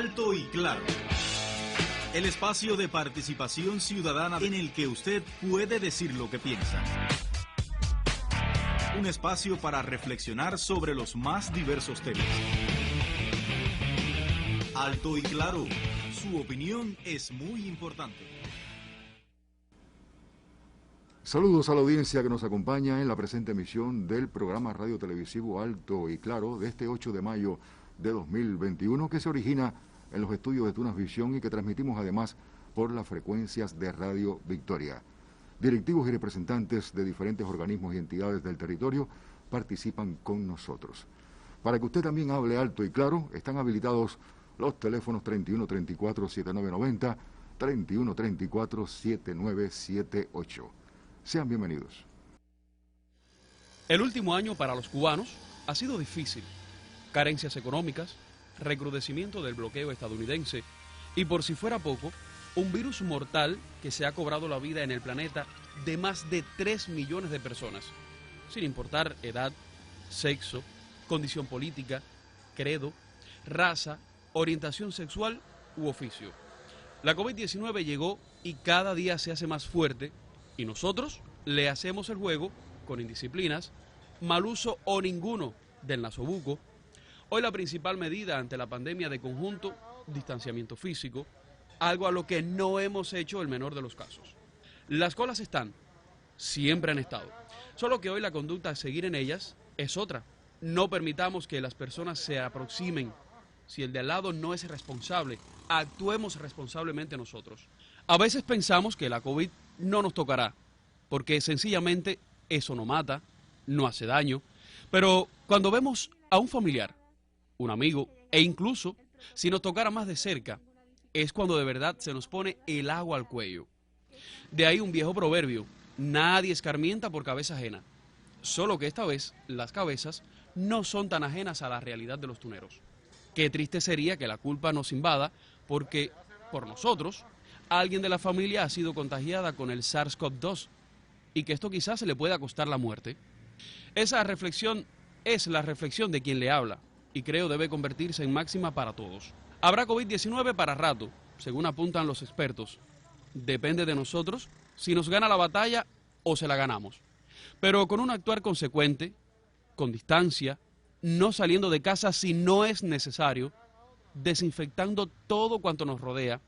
Alto y Claro. El espacio de participación ciudadana en el que usted puede decir lo que piensa. Un espacio para reflexionar sobre los más diversos temas. Alto y Claro. Su opinión es muy importante. Saludos a la audiencia que nos acompaña en la presente emisión del programa radio televisivo Alto y Claro de este 8 de mayo de 2021, que se origina en los estudios de Tunas Visión y que transmitimos además por las frecuencias de Radio Victoria. Directivos y representantes de diferentes organismos y entidades del territorio participan con nosotros. Para que usted también hable alto y claro, están habilitados los teléfonos 3134-7990, 3134-7978. Sean bienvenidos. El último año para los cubanos ha sido difícil. Carencias económicas, recrudecimiento del bloqueo estadounidense y, por si fuera poco, un virus mortal que se ha cobrado la vida en el planeta de más de 3 millones de personas, sin importar edad, sexo, condición política, credo, raza, orientación sexual u oficio. La COVID-19 llegó y cada día se hace más fuerte y nosotros le hacemos el juego con indisciplinas, mal uso o ninguno del nasobuco. Hoy la principal medida ante la pandemia de conjunto, distanciamiento físico, algo a lo que no hemos hecho el menor de los casos. Las colas están, siempre han estado, solo que hoy la conducta a seguir en ellas es otra. No permitamos que las personas se aproximen. Si el de al lado no es responsable, actuemos responsablemente nosotros. A veces pensamos que la COVID no nos tocará, porque sencillamente eso no mata, no hace daño, pero cuando vemos a un familiar, un amigo, e incluso si nos tocara más de cerca, es cuando de verdad se nos pone el agua al cuello. De ahí un viejo proverbio: nadie escarmienta por cabeza ajena. Solo que esta vez las cabezas no son tan ajenas a la realidad de los tuneros. Qué triste sería que la culpa nos invada porque, por nosotros, alguien de la familia ha sido contagiada con el SARS-CoV-2 y que esto quizás se le pueda costar la muerte. Esa reflexión es la reflexión de quien le habla y creo debe convertirse en máxima para todos. Habrá COVID-19 para rato, según apuntan los expertos. Depende de nosotros si nos gana la batalla o se la ganamos. Pero con un actuar consecuente, con distancia, no saliendo de casa si no es necesario, desinfectando todo cuanto nos rodea,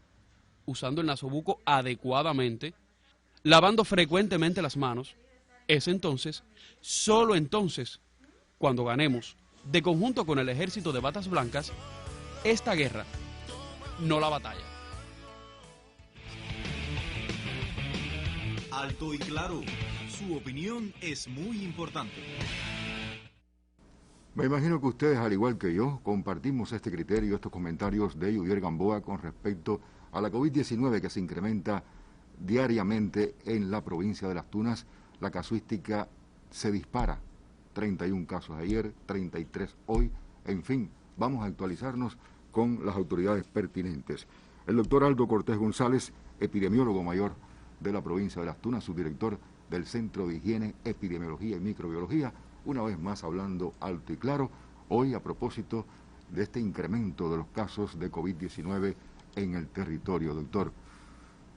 usando el nasobuco adecuadamente, lavando frecuentemente las manos, es entonces, solo entonces, cuando ganemos, de conjunto con el ejército de batas blancas, esta guerra, no la batalla. Alto y Claro. Su opinión es muy importante. Me imagino que ustedes, al igual que yo, compartimos este criterio, estos comentarios de Yudier Gamboa con respecto a la COVID-19 que se incrementa diariamente en la provincia de Las Tunas. La casuística se dispara. 31 casos ayer, 33 hoy, en fin, vamos a actualizarnos con las autoridades pertinentes. El doctor Aldo Cortés González, epidemiólogo mayor de la provincia de Las Tunas, subdirector del Centro de Higiene, Epidemiología y Microbiología, una vez más hablando alto y claro, hoy a propósito de este incremento de los casos de COVID-19 en el territorio. Doctor,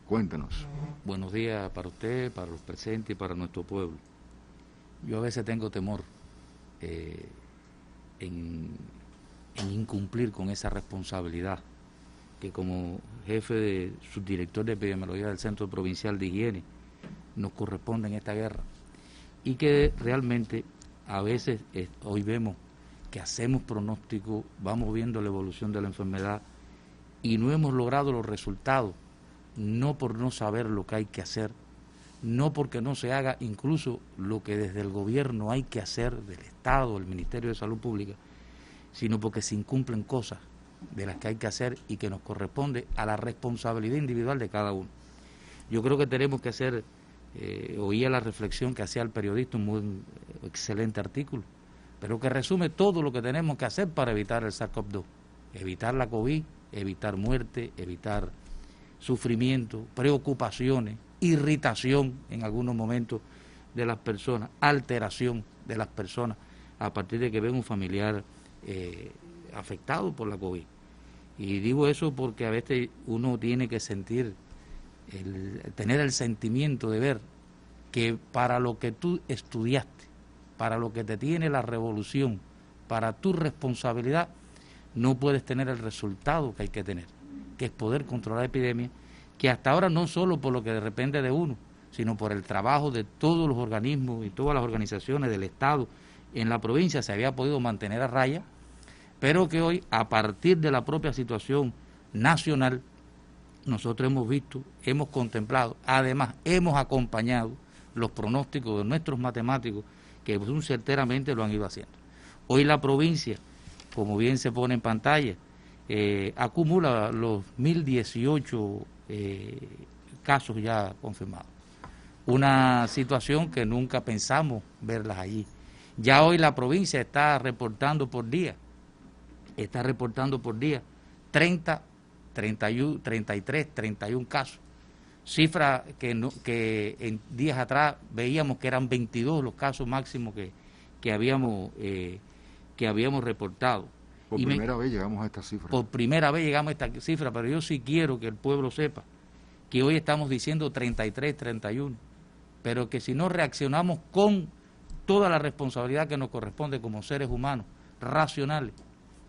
cuéntanos. Buenos días para usted, para los presentes y para nuestro pueblo. Yo a veces tengo temor en incumplir con esa responsabilidad que como jefe de subdirector de epidemiología del Centro Provincial de Higiene nos corresponde en esta guerra, y que realmente a veces hoy vemos que hacemos pronósticos, vamos viendo la evolución de la enfermedad y no hemos logrado los resultados, no por no saber lo que hay que hacer, no porque no se haga incluso lo que desde el gobierno hay que hacer, del Estado, del Ministerio de Salud Pública, sino porque se incumplen cosas de las que hay que hacer y que nos corresponde a la responsabilidad individual de cada uno. Yo creo que tenemos que hacer, oía la reflexión que hacía el periodista, un muy excelente artículo, pero que resume todo lo que tenemos que hacer para evitar el SARS-CoV-2, evitar la COVID, evitar muerte, evitar sufrimiento, preocupaciones, irritación en algunos momentos de las personas, alteración de las personas a partir de que ven un familiar afectado por la COVID. Y digo eso porque a veces uno tiene que sentir, tener el sentimiento de ver que para lo que tú estudiaste, para lo que te tiene la revolución, para tu responsabilidad, no puedes tener el resultado que hay que tener, que es poder controlar la epidemia, que hasta ahora no solo por lo que depende de uno, sino por el trabajo de todos los organismos y todas las organizaciones del Estado en la provincia se había podido mantener a raya, pero que hoy, a partir de la propia situación nacional, nosotros hemos visto, hemos contemplado, además hemos acompañado los pronósticos de nuestros matemáticos que certeramente lo han ido haciendo. Hoy la provincia, como bien se pone en pantalla, acumula los 1018 casos ya confirmados. Una situación que nunca pensamos verlas allí. Ya hoy la provincia está reportando por día 30, 31, 33, 31 casos. Cifra que en días atrás veíamos que eran 22 los casos máximos que habíamos reportado. Por primera vez llegamos a esta cifra. Por primera vez llegamos a esta cifra, pero yo sí quiero que el pueblo sepa que hoy estamos diciendo 33, 31, pero que si no reaccionamos con toda la responsabilidad que nos corresponde como seres humanos racionales,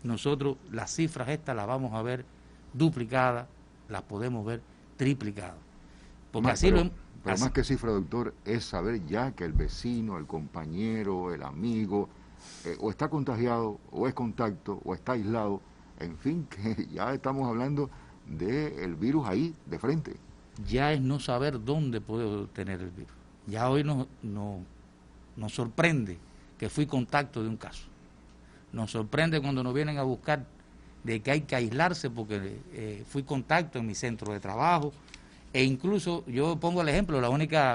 nosotros las cifras estas las vamos a ver duplicadas, las podemos ver triplicadas. Porque pero más que cifra, doctor, es saber ya que el vecino, el compañero, el amigo, o está contagiado, o es contacto, o está aislado, en fin, que ya estamos hablando del virus ahí, de frente. Ya es no saber dónde puedo tener el virus. Ya hoy nos sorprende que fui contacto de un caso. Nos sorprende cuando nos vienen a buscar de que hay que aislarse porque fui contacto en mi centro de trabajo. E incluso, yo pongo el ejemplo,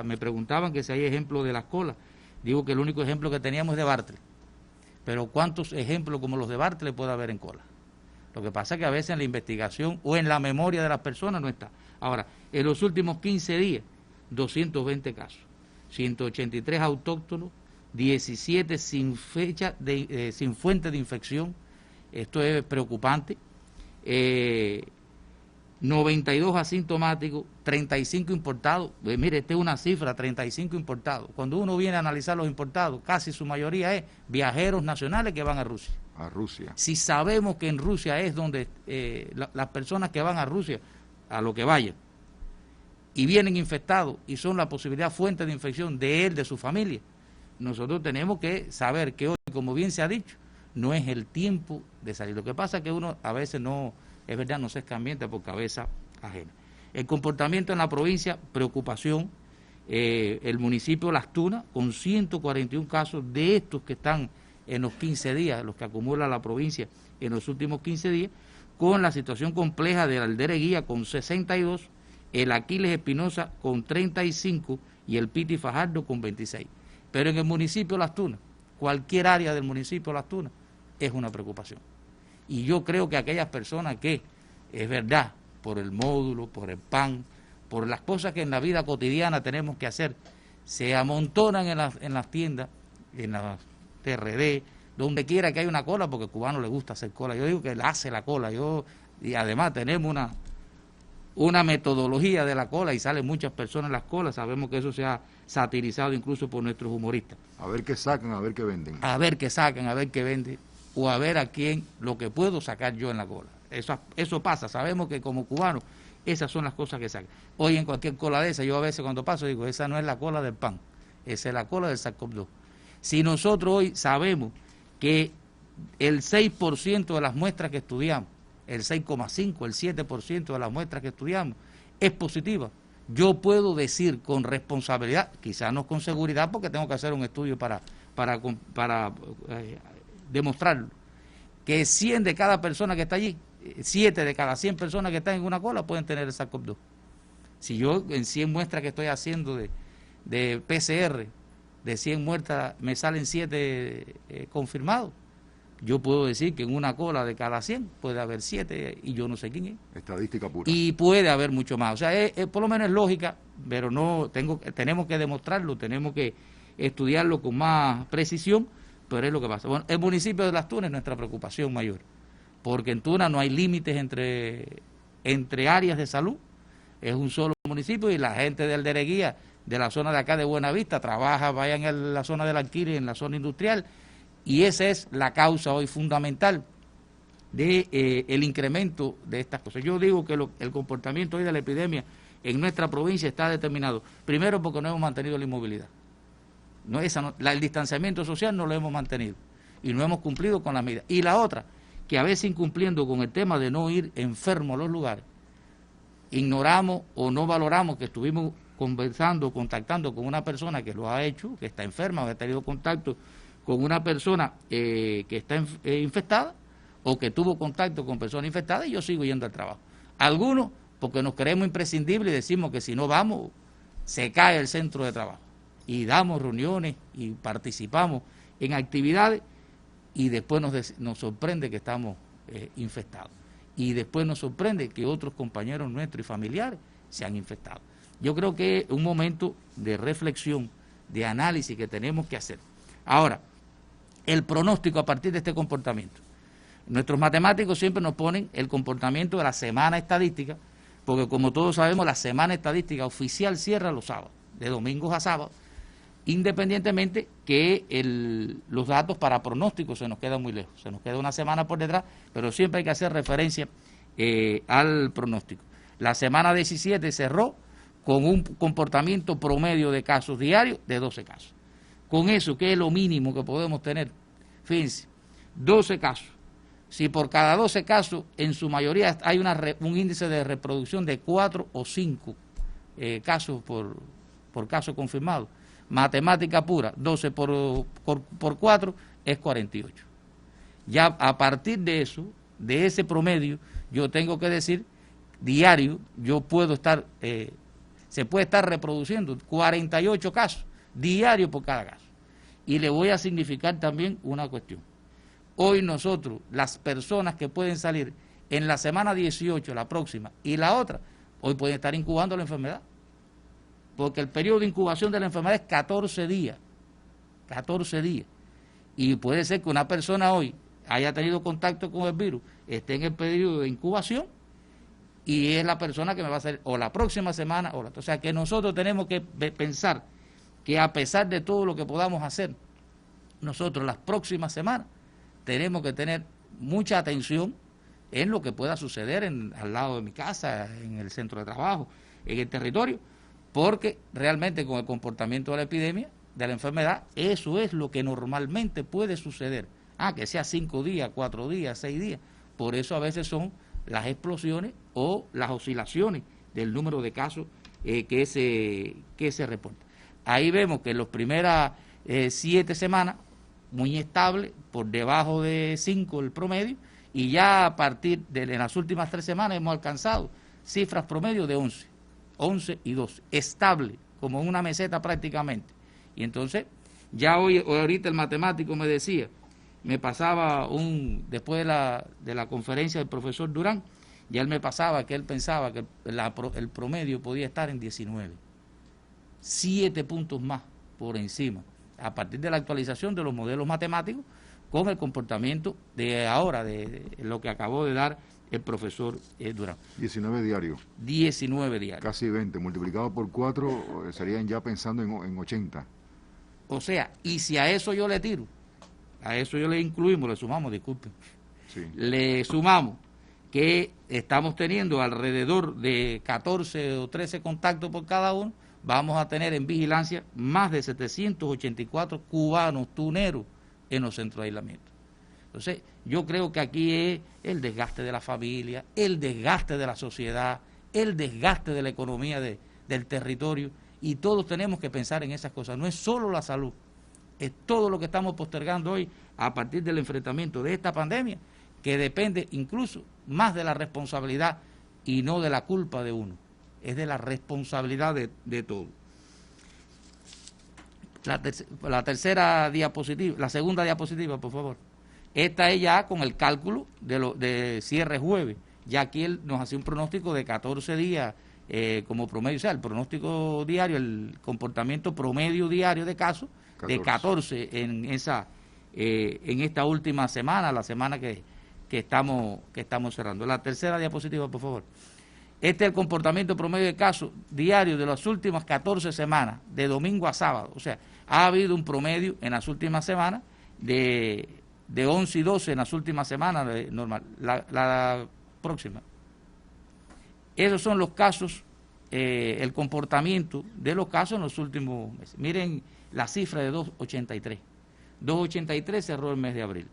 me preguntaban que si hay ejemplo de las colas. Digo que el único ejemplo que teníamos es de Bartlett. Pero ¿cuántos ejemplos como los de Bartlett puede haber en cola? Lo que pasa es que a veces en la investigación o en la memoria de las personas no está. Ahora, en los últimos 15 días, 220 casos, 183 autóctonos, 17 sin fecha, sin fuente de infección. Esto es preocupante. 92 asintomáticos, 35 importados. Mire, esta es una cifra, 35 importados. Cuando uno viene a analizar los importados, casi su mayoría es viajeros nacionales que van a Rusia. A Rusia. Si sabemos que en Rusia es donde las personas que van a Rusia, a lo que vayan, y vienen infectados y son la posibilidad fuente de infección de él, de su familia, nosotros tenemos que saber que hoy, como bien se ha dicho, no es el tiempo de salir. Lo que pasa es que uno a veces no, es verdad, no se escamienta por cabeza ajena. El comportamiento en la provincia, preocupación. El municipio de Las Tunas, con 141 casos de estos que están en los 15 días, los que acumula la provincia en los últimos 15 días, con la situación compleja de la Aldera Guía con 62, el Aquiles Espinosa con 35 y el Piti Fajardo con 26. Pero en el municipio de Las Tunas, cualquier área del municipio de Las Tunas es una preocupación. Y yo creo que aquellas personas que, es verdad, por el módulo, por el pan, por las cosas que en la vida cotidiana tenemos que hacer, se amontonan en las tiendas, en las TRD, donde quiera que haya una cola, porque al cubano le gusta hacer cola. Yo digo que él hace la cola, y además tenemos una metodología de la cola y salen muchas personas en las colas. Sabemos que eso se ha satirizado incluso por nuestros humoristas. A ver qué sacan, a ver qué venden. A ver qué sacan, a ver qué venden, o a ver a quién, lo que puedo sacar yo en la cola. Eso pasa, sabemos que como cubanos esas son las cosas que sacan. Hoy en cualquier cola de esa, yo a veces cuando paso digo, esa no es la cola del pan, esa es la cola del SARS-CoV-2. Si nosotros hoy sabemos que el 6% de las muestras que estudiamos, el 6,5%, el 7% de las muestras que estudiamos es positiva, yo puedo decir con responsabilidad, quizás no con seguridad porque tengo que hacer un estudio para demostrarlo, que 100 de cada persona que está allí, 7 de cada 100 personas que están en una cola pueden tener el SARS-CoV-2. Si yo en 100 muestras que estoy haciendo de PCR, de 100 muestras me salen 7 confirmados, yo puedo decir que en una cola de cada 100 puede haber 7 y yo no sé quién es. Estadística pura. Y puede haber mucho más. O sea, por lo menos es lógica, pero tenemos que demostrarlo, tenemos que estudiarlo con más precisión, pero es lo que pasa. Bueno, el municipio de Las Tunas es nuestra preocupación mayor. porque en Tuna no hay límites entre áreas de salud, es un solo municipio y la gente del Dereguía, de la zona de acá de Buenavista, trabaja, vayan en la zona del Alquire, en la zona industrial, y esa es la causa hoy fundamental de el incremento de estas cosas. Yo digo que el comportamiento hoy de la epidemia en nuestra provincia está determinado, primero porque no hemos mantenido la inmovilidad, el distanciamiento social no lo hemos mantenido y no hemos cumplido con las medidas. Y la otra, que a veces incumpliendo con el tema de no ir enfermo a los lugares, ignoramos o no valoramos que estuvimos conversando, contactando con una persona que lo ha hecho, que está enferma o ha tenido contacto con una persona que está infectada o que tuvo contacto con personas infectadas, y yo sigo yendo al trabajo. Algunos porque nos creemos imprescindibles y decimos que si no vamos se cae el centro de trabajo, y damos reuniones y participamos en actividades y después nos sorprende que estamos infectados, y después nos sorprende que otros compañeros nuestros y familiares se han infectado. Yo creo que es un momento de reflexión, de análisis que tenemos que hacer. Ahora, el pronóstico a partir de este comportamiento. Nuestros matemáticos siempre nos ponen el comportamiento de la semana estadística, porque como todos sabemos, la semana estadística oficial cierra los sábados, de domingos a sábados, independientemente que los datos para pronósticos se nos quedan muy lejos, se nos queda una semana por detrás, pero siempre hay que hacer referencia al pronóstico. La semana 17 cerró con un comportamiento promedio de casos diarios de 12 casos. Con eso, que es lo mínimo que podemos tener, fíjense, 12 casos. Si por cada 12 casos, en su mayoría hay un índice de reproducción de 4 o 5 casos por caso confirmado, matemática pura, 12 por 4 es 48. Ya a partir de eso, de ese promedio, yo tengo que decir, diario, yo puedo estar, se puede estar reproduciendo 48 casos, diario por cada caso. Y le voy a significar también una cuestión. Hoy nosotros, las personas que pueden salir en la semana 18, la próxima, y la otra, hoy pueden estar incubando la enfermedad. Porque el periodo de incubación de la enfermedad es 14 días. 14 días. Y puede ser que una persona hoy haya tenido contacto con el virus, esté en el periodo de incubación, y es la persona que me va a salir o la próxima semana o la otra. O sea que nosotros tenemos que pensar que a pesar de todo lo que podamos hacer, nosotros las próximas semanas tenemos que tener mucha atención en lo que pueda suceder al lado de mi casa, en el centro de trabajo, en el territorio, porque realmente con el comportamiento de la epidemia, de la enfermedad, eso es lo que normalmente puede suceder. Que sea 5 días, 4 días, 6 días. Por eso a veces son las explosiones o las oscilaciones del número de casos que se reportan. Ahí vemos que en las primeras 7 semanas, muy estable, por debajo de 5 el promedio, y ya a partir de las últimas 3 semanas hemos alcanzado cifras promedio de 11 y 12, estable, como una meseta prácticamente. Y entonces, ya ahorita el matemático me decía, me pasaba después de la conferencia del profesor Durán, ya él me pasaba que él pensaba que el promedio podía estar en 19, 7 puntos más por encima, a partir de la actualización de los modelos matemáticos con el comportamiento de ahora, de lo que acabó de dar el profesor Durán. 19 diarios. 19 diarios. Casi 20, multiplicado por 4 serían ya pensando en 80. O sea, y si a eso yo le tiro, a eso yo le incluimos, le sumamos, disculpen, sí, le sumamos que estamos teniendo alrededor de 14 o 13 contactos por cada uno, vamos a tener en vigilancia más de 784 cubanos tuneros en los centros de aislamiento. Entonces, yo creo que aquí es el desgaste de la familia, el desgaste de la sociedad, el desgaste de la economía del territorio, y todos tenemos que pensar en esas cosas. No es solo la salud, es todo lo que estamos postergando hoy a partir del enfrentamiento de esta pandemia, que depende incluso más de la responsabilidad y no de la culpa de uno. Es de la responsabilidad de todo. La tercera diapositiva, la segunda diapositiva, por favor. Esta es ya con el cálculo de cierre jueves. Ya aquí él nos hace un pronóstico de 14 días como promedio, o sea, el pronóstico diario, el comportamiento promedio diario de casos, 14. De 14 en esta última semana, la semana que estamos cerrando. La tercera diapositiva, por favor. Este es el comportamiento promedio de casos diarios de las últimas 14 semanas, de domingo a sábado. O sea, ha habido un promedio en las últimas semanas de 11 y 12 en las últimas semanas normal. La próxima. Esos son los casos, el comportamiento de los casos en los últimos meses. Miren la cifra de 283. 283 cerró el mes de abril.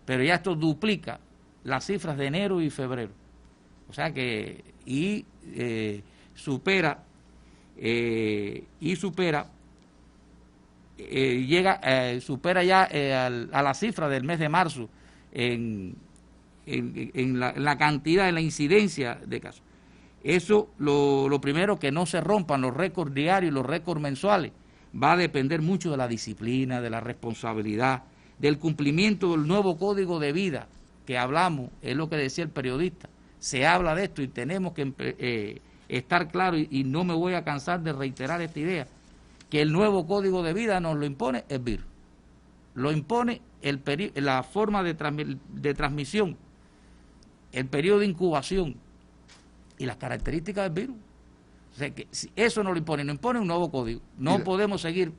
Pero ya esto duplica las cifras de enero y febrero. O sea que, supera ya a la cifra del mes de marzo en la cantidad, en la incidencia de casos. Eso, lo primero, que no se rompan los récords diarios y los récords mensuales. Va a depender mucho de la disciplina, de la responsabilidad, del cumplimiento del nuevo código de vida que hablamos, es lo que decía el periodista. Se habla de esto y tenemos que estar claros, y no me voy a cansar de reiterar esta idea, que el nuevo código de vida nos lo impone el virus. Lo impone la forma de transmisión, el periodo de incubación y las características del virus. O sea, que si eso nos lo impone un nuevo código. No podemos seguir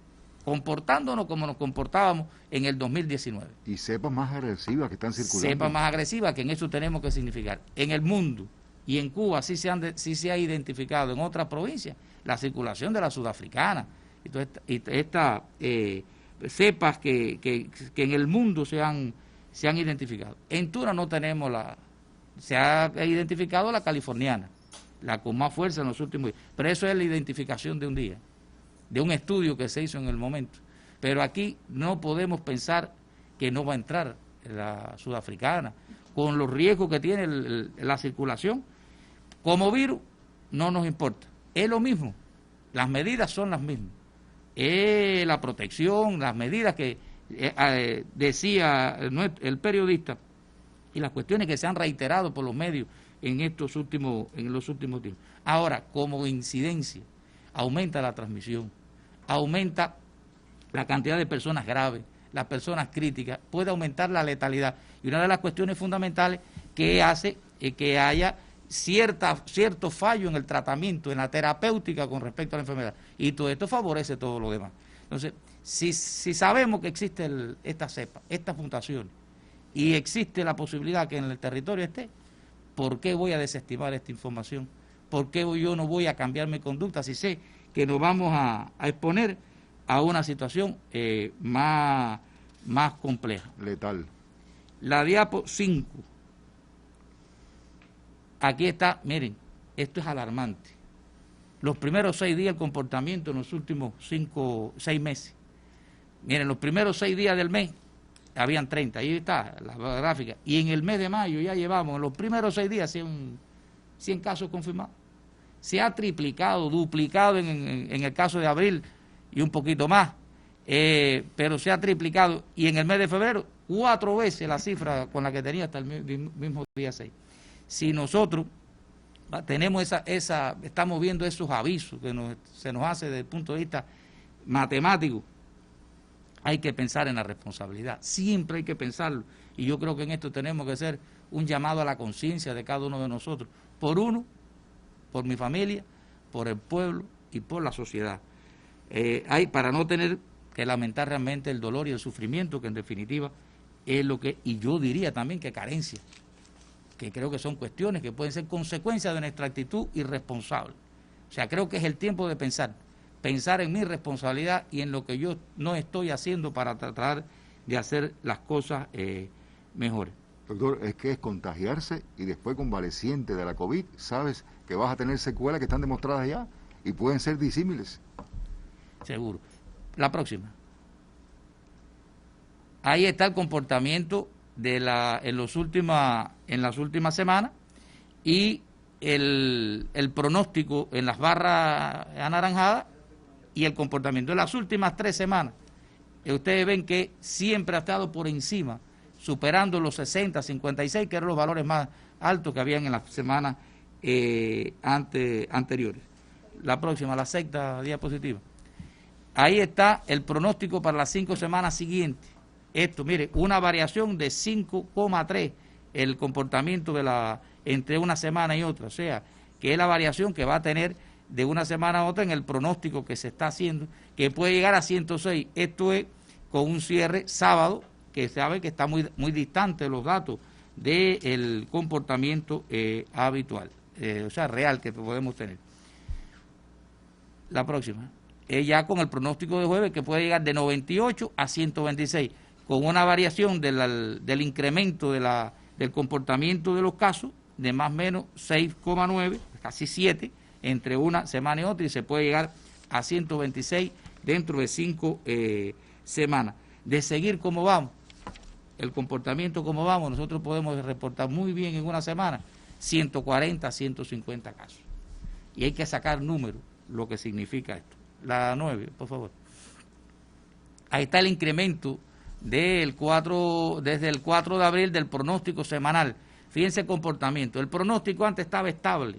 comportándonos como nos comportábamos en el 2019. Y cepas más agresivas que están circulando. Cepas más agresivas, que en eso tenemos que significar. En el mundo y en Cuba sí se ha identificado en otras provincias la circulación de la sudafricana. Y estas cepas que en el mundo se han identificado. En Tuna no tenemos se ha identificado la californiana, la con más fuerza en los últimos días. Pero eso es la identificación de un día, de un estudio que se hizo en el momento. Pero aquí no podemos pensar que no va a entrar la sudafricana, con los riesgos que tiene la circulación. Como virus no nos importa, es lo mismo, las medidas son las mismas. La protección, las medidas que decía el periodista, y las cuestiones que se han reiterado por los medios en los últimos tiempos. Ahora, como incidencia, aumenta la transmisión, aumenta la cantidad de personas graves, las personas críticas, puede aumentar la letalidad. Y una de las cuestiones fundamentales que hace que haya cierto fallo en el tratamiento, en la terapéutica con respecto a la enfermedad. Y todo esto favorece todo lo demás. Entonces, si sabemos que existe esta cepa, estas mutaciones, y existe la posibilidad que en el territorio esté, ¿por qué voy a desestimar esta información? ¿Por qué yo no voy a cambiar mi conducta si sé que nos vamos a exponer a una situación más compleja? Letal. La diapo 5. Aquí está, miren, esto es alarmante. Los primeros 6 días el comportamiento en los últimos 6 meses. Miren, los primeros 6 días del mes habían 30, ahí está la gráfica. Y en el mes de mayo ya llevamos, en los primeros 6 días, 100 casos confirmados. Se ha triplicado, duplicado en el caso de abril y un poquito más, pero se ha triplicado. Y en el mes de febrero, 4 veces la cifra con la que tenía hasta el mismo día 6. Si nosotros tenemos estamos viendo esos avisos que se nos hace desde el punto de vista matemático, hay que pensar en la responsabilidad, siempre hay que pensarlo, y yo creo que en esto tenemos que hacer un llamado a la conciencia de cada uno de nosotros, por mi familia, por el pueblo y por la sociedad, para no tener que lamentar realmente el dolor y el sufrimiento, que en definitiva es lo que, y yo diría también que carencia, que creo que son cuestiones que pueden ser consecuencias de nuestra actitud irresponsable. O sea, creo que es el tiempo de pensar en mi responsabilidad y en lo que yo no estoy haciendo para tratar de hacer las cosas mejores. Doctor, es que es contagiarse y después convaleciente de la COVID, sabes que vas a tener secuelas que están demostradas ya y pueden ser disímiles. Seguro. La próxima. Ahí está el comportamiento en las últimas semanas y el pronóstico en las barras anaranjadas y el comportamiento en las últimas 3 semanas. Ustedes ven que siempre ha estado por encima, superando los 60, 56, que eran los valores más altos que habían en las semanas anteriores. La próxima, la 6ª diapositiva. Ahí está el pronóstico para las 5 semanas siguientes. Esto, mire, una variación de 5,3 el comportamiento entre una semana y otra, o sea, que es la variación que va a tener de una semana a otra en el pronóstico que se está haciendo, que puede llegar a 106. Esto es con un cierre sábado, que sabe que está muy, muy distante de los datos del comportamiento habitual, o sea, real que podemos tener. La próxima, ya con el pronóstico de jueves, que puede llegar de 98 a 126, con una variación del incremento del comportamiento de los casos de más o menos 6,9, casi 7, entre una semana y otra, y se puede llegar a 126 dentro de 5 semanas. De seguir como vamos, el comportamiento como vamos, nosotros podemos reportar muy bien en una semana 140, 150 casos. Y hay que sacar números, lo que significa esto. La 9, por favor. Ahí está el incremento desde el 4 de abril del pronóstico semanal. Fíjense el comportamiento. El pronóstico antes estaba estable,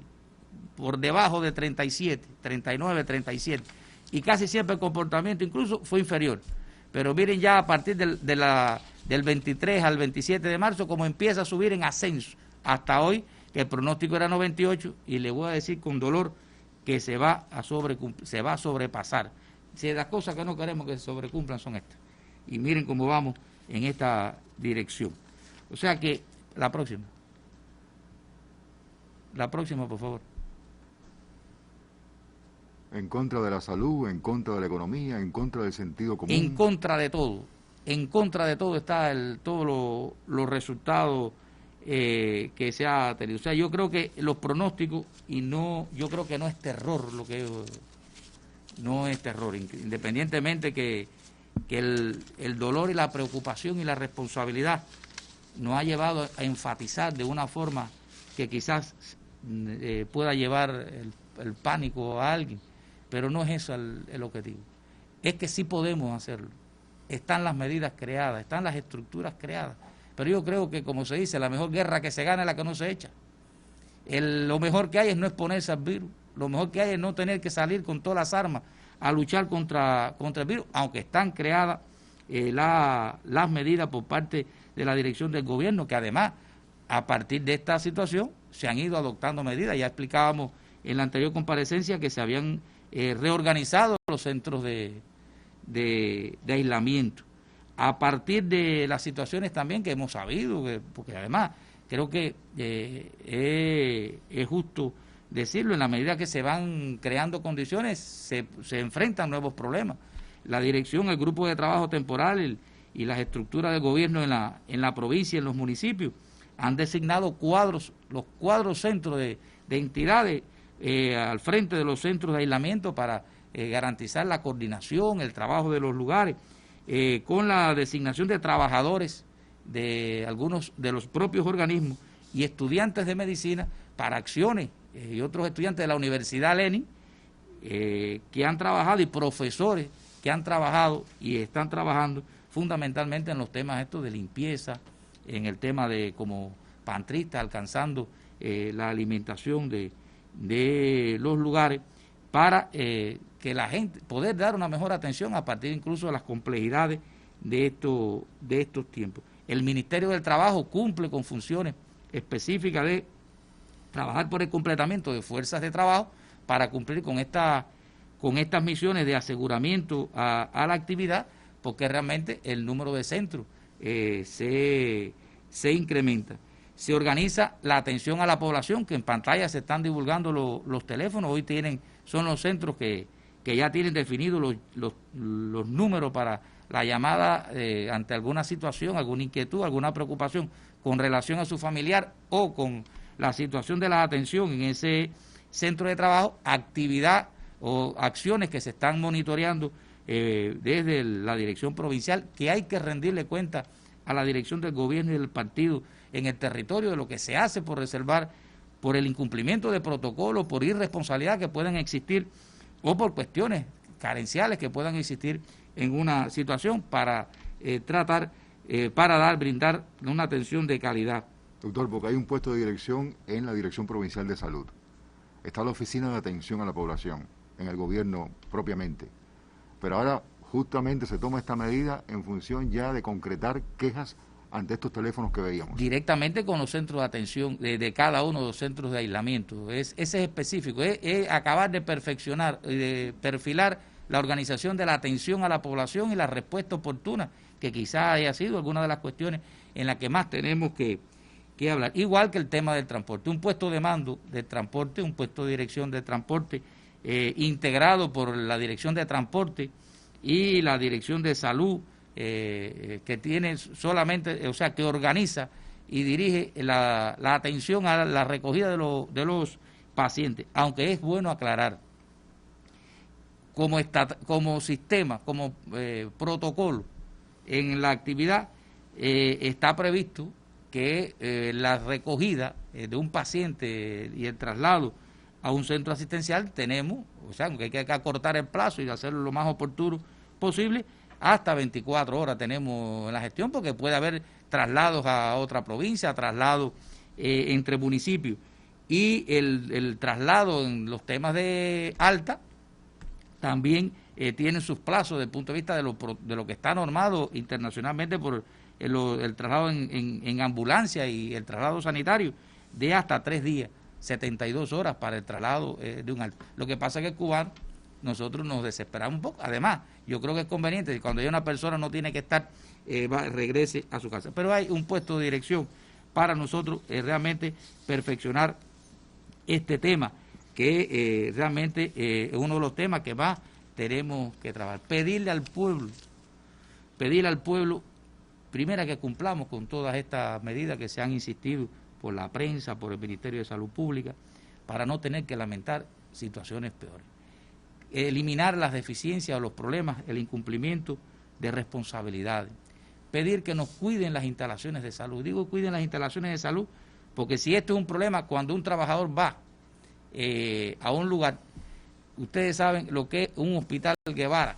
por debajo de 37, 39, 37. Y casi siempre el comportamiento incluso fue inferior. Pero miren ya a partir del 23 al 27 de marzo como empieza a subir en ascenso. Hasta hoy, que el pronóstico era 98, y le voy a decir con dolor que se va a sobrepasar. Si las cosas que no queremos que se sobrecumplan son estas. Y miren cómo vamos en esta dirección. O sea que, la próxima, por favor. En contra de la salud, en contra de la economía, en contra del sentido común. En contra de todo está todos los resultados que se ha tenido. O sea, yo creo que los pronósticos, yo creo que no es terror no es terror, independientemente que el dolor y la preocupación y la responsabilidad nos ha llevado a enfatizar de una forma que quizás pueda llevar el pánico a alguien, pero no es eso el objetivo. Es que sí podemos hacerlo. Están las medidas creadas, están las estructuras creadas, pero yo creo que, como se dice, la mejor guerra que se gana es la que no se echa. Lo mejor que hay es no exponerse al virus, lo mejor que hay es no tener que salir con todas las armas a luchar contra el virus, aunque están creadas las medidas por parte de la dirección del gobierno, que además, a partir de esta situación, se han ido adoptando medidas. Ya explicábamos en la anterior comparecencia que se habían reorganizado los centros de aislamiento. A partir de las situaciones también que hemos sabido, porque además creo que es justo decirlo, en la medida que se van creando condiciones, se enfrentan nuevos problemas. La dirección, el grupo de trabajo temporal y las estructuras del gobierno en la provincia y en los municipios han designado los cuadros centros de entidades al frente de los centros de aislamiento para garantizar la coordinación, el trabajo de los lugares, con la designación de trabajadores de algunos de los propios organismos y estudiantes de medicina para acciones, y otros estudiantes de la Universidad Lenin que han trabajado, y profesores que han trabajado y están trabajando fundamentalmente en los temas estos de limpieza, en el tema de como pantristas, alcanzando la alimentación de los lugares, para que la gente poder dar una mejor atención a partir incluso de las complejidades de estos tiempos. El Ministerio del Trabajo cumple con funciones específicas de trabajar por el completamiento de fuerzas de trabajo para cumplir con estas misiones de aseguramiento a la actividad, porque realmente el número de centros se incrementa. Se organiza la atención a la población, que en pantalla se están divulgando los teléfonos. Hoy son los centros que ya tienen definidos los números para la llamada ante alguna situación, alguna inquietud, alguna preocupación con relación a su familiar o con la situación de la atención en ese centro de trabajo, actividad o acciones que se están monitoreando desde la dirección provincial, que hay que rendirle cuenta a la dirección del gobierno y del partido en el territorio de lo que se hace por reservar, por el incumplimiento de protocolos, por irresponsabilidad que puedan existir o por cuestiones carenciales que puedan existir en una situación para brindar una atención de calidad. Doctor, porque hay un puesto de dirección en la Dirección Provincial de Salud. Está la Oficina de Atención a la Población, en el gobierno propiamente. Pero ahora justamente se toma esta medida en función ya de concretar quejas ante estos teléfonos que veíamos? Directamente con los centros de atención de cada uno de los centros de aislamiento. Ese es específico, es acabar de perfeccionar y de perfilar la organización de la atención a la población y la respuesta oportuna, que quizás haya sido alguna de las cuestiones en las que más tenemos que hablar. Igual que el tema del transporte, un puesto de mando de transporte, un puesto de dirección de transporte integrado por la dirección de transporte y la dirección de salud, que tiene solamente, o sea, que organiza y dirige la atención a la recogida de los pacientes. Aunque es bueno aclarar, como sistema, como protocolo en la actividad, está previsto que la recogida de un paciente y el traslado a un centro asistencial tenemos, o sea, aunque hay que acortar el plazo y hacerlo lo más oportuno posible, hasta 24 horas tenemos en la gestión, porque puede haber traslados a otra provincia, traslados entre municipios, y el traslado en los temas de alta también tiene sus plazos desde el punto de vista de lo que está normado internacionalmente por el traslado en ambulancia y el traslado sanitario, de hasta 3 días, 72 horas para el traslado de un alta. Lo que pasa es que el cubano, nosotros nos desesperamos un poco. Además, yo creo que es conveniente que cuando ya una persona no tiene que estar, regrese a su casa. Pero hay un puesto de dirección para nosotros realmente perfeccionar este tema, que realmente es uno de los temas que más tenemos que trabajar. Pedirle al pueblo, primero, que cumplamos con todas estas medidas que se han insistido por la prensa, por el Ministerio de Salud Pública, para no tener que lamentar situaciones peores. Eliminar las deficiencias o los problemas, el incumplimiento de responsabilidades. Pedir que nos cuiden las instalaciones de salud. Digo cuiden las instalaciones de salud porque si esto es un problema, cuando un trabajador va a un lugar, ustedes saben lo que es un hospital Guevara,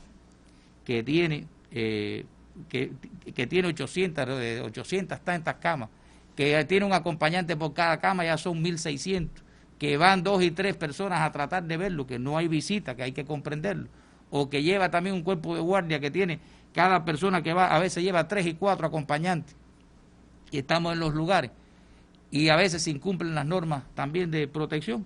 que tiene tiene 800 tantas camas, que tiene un acompañante por cada cama, ya son 1.600, que van 2 y 3 personas a tratar de verlo, que no hay visita, que hay que comprenderlo, o que lleva también un cuerpo de guardia que tiene, cada persona que va, a veces lleva 3 y 4 acompañantes, y estamos en los lugares, y a veces se incumplen las normas también de protección.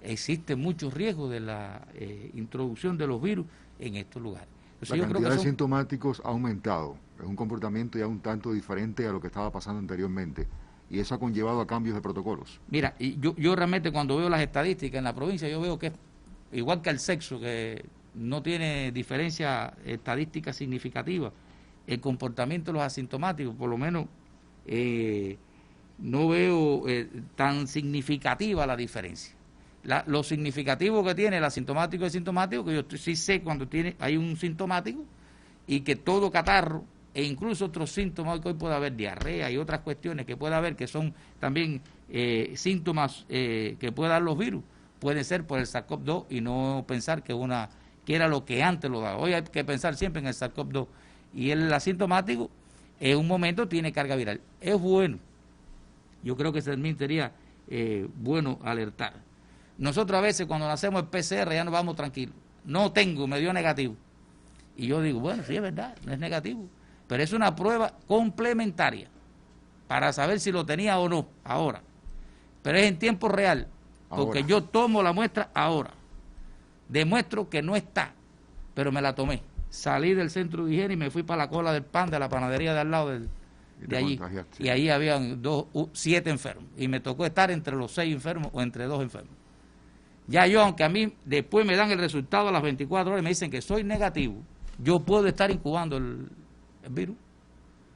Existe mucho riesgo de la introducción de los virus en estos lugares. Entonces, la cantidad de sintomáticos ha aumentado, es un comportamiento ya un tanto diferente a lo que estaba pasando anteriormente, y eso ha conllevado a cambios de protocolos. Mira, yo realmente cuando veo las estadísticas en la provincia, yo veo que es igual que el sexo, que no tiene diferencia estadística significativa, el comportamiento de los asintomáticos, por lo menos no veo tan significativa la diferencia. Lo significativo que tiene el asintomático y el sintomático, que yo sí sé cuando hay un sintomático y que todo catarro e incluso otros síntomas, que hoy puede haber diarrea y otras cuestiones que puede haber, que son también síntomas que pueden dar los virus, pueden ser por el SARS-CoV-2 y no pensar que era lo que antes lo daba. Hoy hay que pensar siempre en el SARS-CoV-2 y el asintomático en un momento tiene carga viral. Es bueno, yo creo que también sería bueno alertar. Nosotros a veces cuando hacemos el PCR ya nos vamos tranquilos. No tengo, me dio negativo. Y yo digo, bueno, sí es verdad, no es negativo. Pero es una prueba complementaria para saber si lo tenía o no ahora. Pero es en tiempo real, porque yo tomo la muestra ahora. Demuestro que no está, pero me la tomé. Salí del centro de higiene y me fui para la cola del pan de la panadería de al lado de allí. Y ahí habían 7 enfermos. Y me tocó estar entre los 6 enfermos o entre 2 enfermos. Ya yo, aunque a mí después me dan el resultado a las 24 horas y me dicen que soy negativo, yo puedo estar incubando el virus,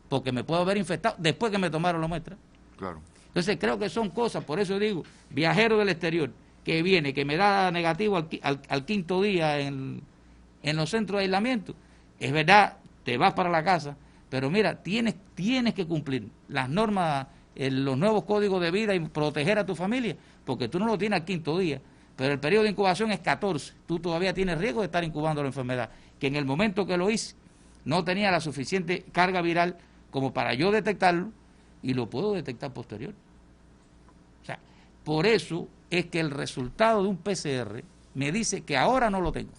porque me puedo haber infectado después que me tomaron la muestra. Claro. Entonces creo que son cosas, por eso digo, viajero del exterior, que viene, que me da negativo al quinto día en los centros de aislamiento, es verdad, te vas para la casa, pero mira, tienes que cumplir las normas, los nuevos códigos de vida y proteger a tu familia, porque tú no lo tienes al quinto día. Pero el periodo de incubación es 14. Tú todavía tienes riesgo de estar incubando la enfermedad, que en el momento que lo hice no tenía la suficiente carga viral como para yo detectarlo y lo puedo detectar posterior. O sea, por eso es que el resultado de un PCR me dice que ahora no lo tengo.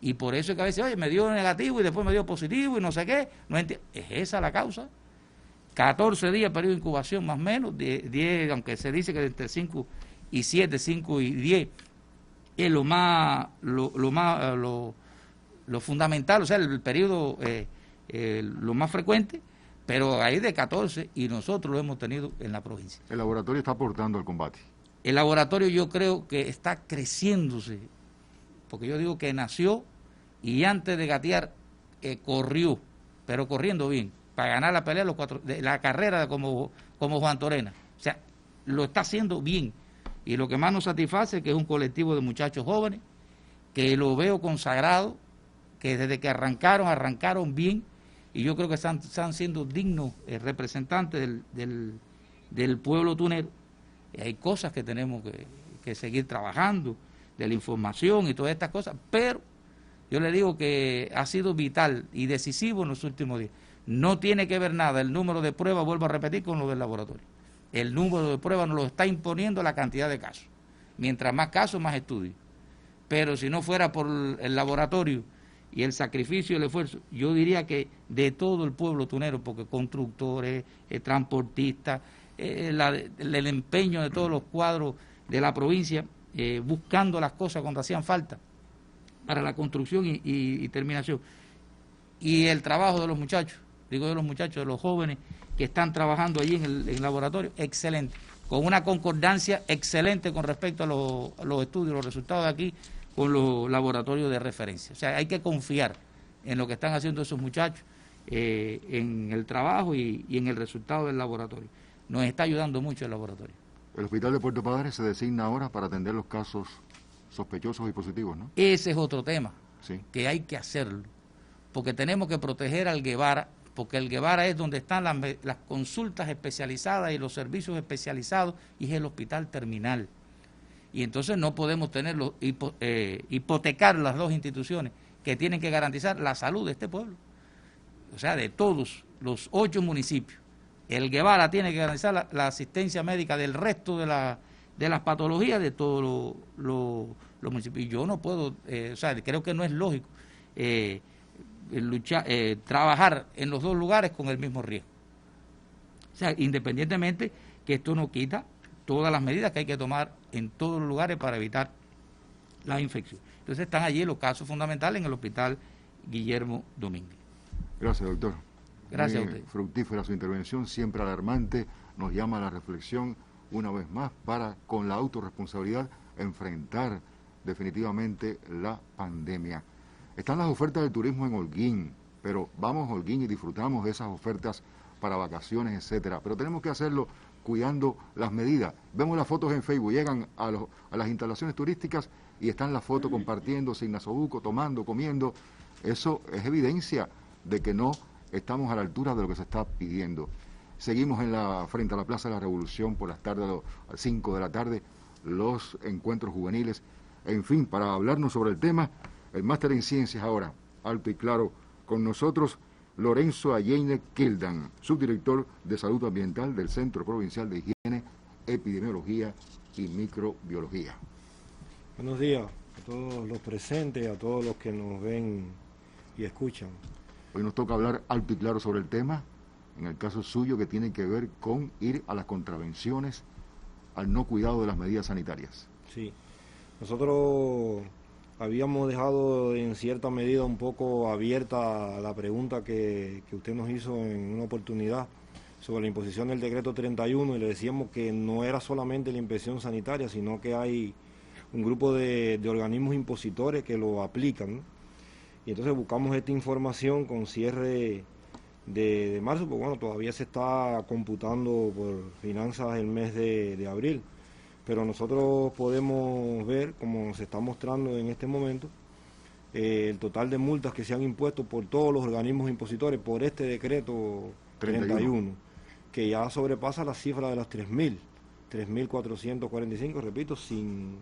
Y por eso es que a veces, oye, me dio negativo y después me dio positivo y no sé qué. No entiendo. ¿Es esa la causa? 14 días periodo de incubación más o menos, 10, aunque se dice que entre 5 y 7, 5 y 10 es lo fundamental, o sea, el periodo lo más frecuente, pero hay de 14 y nosotros lo hemos tenido en la provincia. El laboratorio está aportando al combate. El laboratorio yo creo que está creciéndose, porque yo digo que nació y antes de gatear corrió, pero corriendo bien, para ganar la pelea la carrera como Juan Torena. O sea, lo está haciendo bien. Y lo que más nos satisface es que es un colectivo de muchachos jóvenes, que lo veo consagrado, que desde que arrancaron bien, y yo creo que están siendo dignos representantes del pueblo tunero. Y hay cosas que tenemos que seguir trabajando, de la información y todas estas cosas, pero yo le digo que ha sido vital y decisivo en los últimos días. No tiene que ver nada el número de pruebas, vuelvo a repetir, con lo del laboratorio. El número de pruebas nos lo está imponiendo la cantidad de casos. Mientras más casos, más estudios. Pero si no fuera por el laboratorio y el sacrificio y el esfuerzo, yo diría que de todo el pueblo tunero, porque constructores, transportistas, el empeño de todos los cuadros de la provincia, buscando las cosas cuando hacían falta para la construcción y terminación. Y el trabajo de los muchachos, digo de los muchachos, de los jóvenes que están trabajando allí en el laboratorio, excelente, con una concordancia excelente con respecto a los estudios, los resultados de aquí, con los laboratorios de referencia. O sea, hay que confiar en lo que están haciendo esos muchachos, en el trabajo y en el resultado del laboratorio. Nos está ayudando mucho el laboratorio. El hospital de Puerto Padre se designa ahora para atender los casos sospechosos y positivos, ¿no? Ese es otro tema, sí, que hay que hacerlo, porque tenemos que proteger al Guevara, porque el Guevara es donde están las consultas especializadas y los servicios especializados, y es el hospital terminal. Y entonces no podemos hipotecar las dos instituciones que tienen que garantizar la salud de este pueblo, o sea, de todos los 8 municipios. El Guevara tiene que garantizar la asistencia médica del resto de las patologías de todos los municipios. Y yo no puedo, o sea, creo que no es lógico trabajar en los dos lugares con el mismo riesgo. O sea, independientemente que esto no quita todas las medidas que hay que tomar en todos los lugares para evitar la infección. Entonces están allí los casos fundamentales en el hospital Guillermo Domínguez. Gracias, doctor. Gracias Muy a usted. Fructífera su intervención, siempre alarmante, nos llama a la reflexión una vez más para, con la autorresponsabilidad, enfrentar definitivamente la pandemia. Están las ofertas del turismo en Holguín, pero vamos a Holguín y disfrutamos de esas ofertas para vacaciones, etcétera. Pero tenemos que hacerlo cuidando las medidas. Vemos las fotos en Facebook, llegan a las instalaciones turísticas y están las fotos compartiéndose en Nasobuco, tomando, comiendo. Eso es evidencia de que no estamos a la altura de lo que se está pidiendo. Seguimos frente a la Plaza de la Revolución por las tardes, a las 5 de la tarde, los encuentros juveniles. En fin, para hablarnos sobre el tema, el máster en ciencias ahora, alto y claro, con nosotros, Lorenzo Alleine Kildan, subdirector de Salud Ambiental del Centro Provincial de Higiene, Epidemiología y Microbiología. Buenos días a todos los presentes, a todos los que nos ven y escuchan. Hoy nos toca hablar alto y claro sobre el tema, en el caso suyo que tiene que ver con ir a las contravenciones, al no cuidado de las medidas sanitarias. Sí, nosotros habíamos dejado en cierta medida un poco abierta la pregunta que usted nos hizo en una oportunidad sobre la imposición del decreto 31 y le decíamos que no era solamente la inspección sanitaria, sino que hay un grupo de organismos impositores que lo aplican, ¿no? Y entonces buscamos esta información con cierre de marzo, porque bueno, todavía se está computando por finanzas el mes de abril, pero nosotros podemos ver, como se está mostrando en este momento, el total de multas que se han impuesto por todos los organismos impositores por este decreto 31, que ya sobrepasa la cifra de las 3.445, repito, sin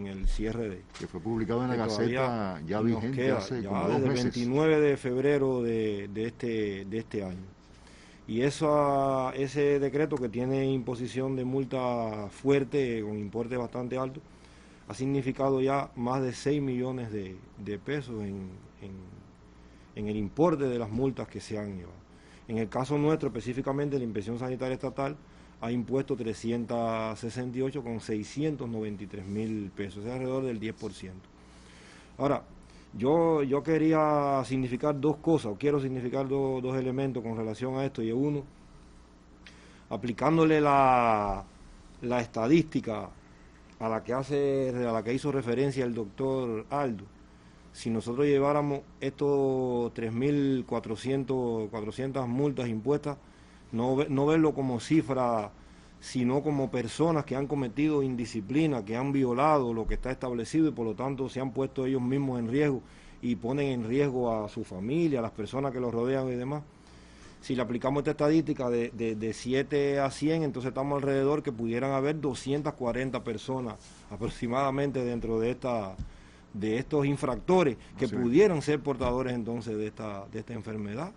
el cierre de... Que fue publicado en la Gaceta ya vigente hace como 2 desde meses. el 29 de febrero de este año. Y ese decreto, que tiene imposición de multa fuerte, con importe bastante alto, ha significado ya más de 6 millones de pesos en el importe de las multas que se han llevado. En el caso nuestro, específicamente, la Inspección Sanitaria Estatal ha impuesto 368 con 693.000 pesos, es alrededor del 10%. Ahora, yo quería significar dos cosas, o quiero significar dos elementos con relación a esto, y uno, aplicándole la estadística a la que hizo referencia el doctor Aldo. Si nosotros lleváramos estos 3.400 multas impuestas, no verlo como cifra, sino como personas que han cometido indisciplina, que han violado lo que está establecido y por lo tanto se han puesto ellos mismos en riesgo y ponen en riesgo a su familia, a las personas que los rodean y demás. Si le aplicamos esta estadística de 7 a 100, entonces estamos alrededor que pudieran haber 240 personas aproximadamente dentro de estos infractores que pudieran ser portadores entonces de esta enfermedad.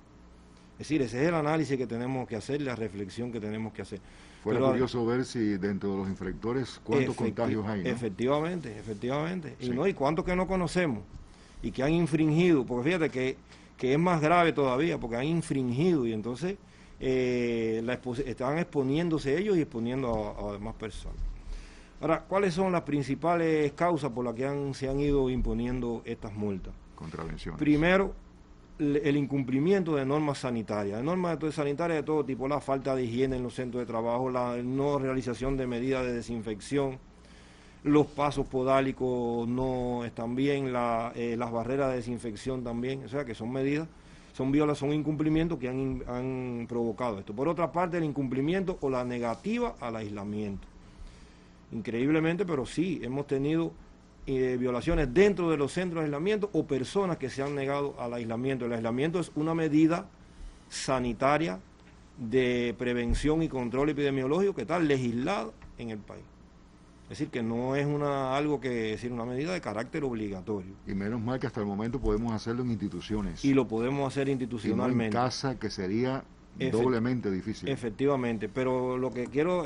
Es decir, ese es el análisis que tenemos que hacer, la reflexión que tenemos que hacer. Fuera curioso ver si dentro de los infractores cuántos contagios hay, ¿no? Efectivamente. Sí. Y cuántos que no conocemos y que han infringido, porque fíjate que es más grave todavía, porque han infringido y entonces están exponiéndose ellos y exponiendo a demás personas. Ahora, ¿cuáles son las principales causas por las que se han ido imponiendo estas multas? Contravenciones. Primero, el incumplimiento de normas sanitarias, sanitarias de todo tipo, la falta de higiene en los centros de trabajo, la no realización de medidas de desinfección, los pasos podálicos no están bien, las barreras de desinfección también, o sea que son medidas, son incumplimientos que han provocado esto. Por otra parte, el incumplimiento o la negativa al aislamiento. Increíblemente, pero sí, hemos tenido violaciones dentro de los centros de aislamiento o personas que se han negado al aislamiento. El aislamiento es una medida sanitaria de prevención y control epidemiológico que está legislada en el país. Es decir, que no es una medida de carácter obligatorio. Y menos mal que hasta el momento podemos hacerlo en instituciones. Y lo podemos hacer institucionalmente. Y no en casa, que sería doblemente difícil. Efectivamente, pero lo que quiero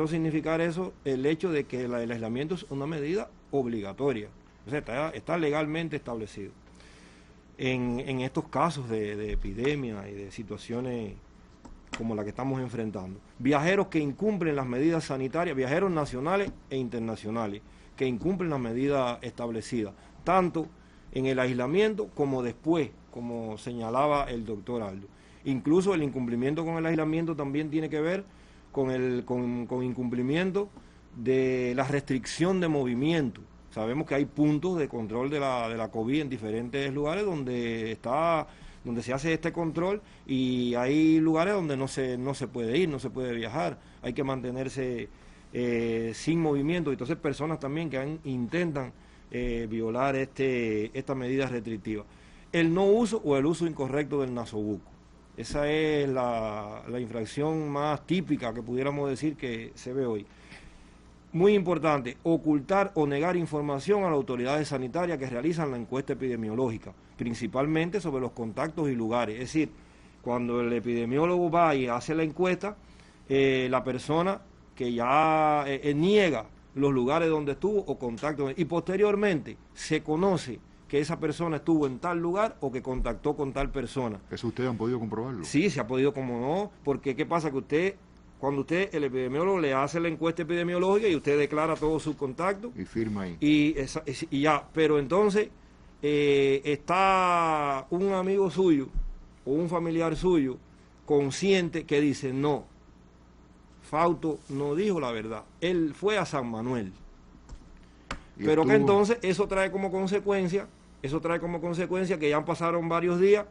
significar eso, el hecho de que el aislamiento es una medida obligatoria, o sea, está legalmente establecido. En estos casos de epidemia y de situaciones como la que estamos enfrentando, viajeros que incumplen las medidas sanitarias, viajeros nacionales e internacionales, que incumplen las medidas establecidas, tanto en el aislamiento como después, como señalaba el doctor Aldo. Incluso el incumplimiento con el aislamiento también tiene que ver con incumplimiento de la restricción de movimiento. Sabemos que hay puntos de control de la COVID en diferentes lugares donde se hace este control y hay lugares donde no se puede ir, no se puede viajar, hay que mantenerse sin movimiento. Entonces personas también que intentan violar esta medida restrictiva. El no uso o el uso incorrecto del nasobuco. Esa es la infracción más típica que pudiéramos decir que se ve hoy. Muy importante, ocultar o negar información a las autoridades sanitarias que realizan la encuesta epidemiológica, principalmente sobre los contactos y lugares. Es decir, cuando el epidemiólogo va y hace la encuesta, la persona que ya niega los lugares donde estuvo o contactos, y posteriormente se conoce que esa persona estuvo en tal lugar o que contactó con tal persona. ¿Eso ustedes han podido comprobarlo? Sí, se ha podido, como no, porque ¿qué pasa? Que cuando el epidemiólogo le hace la encuesta epidemiológica y usted declara todos sus contactos. Y firma ahí. Y ya, pero entonces está un amigo suyo o un familiar suyo consciente que dice, no, Fausto no dijo la verdad, él fue a San Manuel. Pero que entonces eso trae como consecuencia que ya pasaron varios días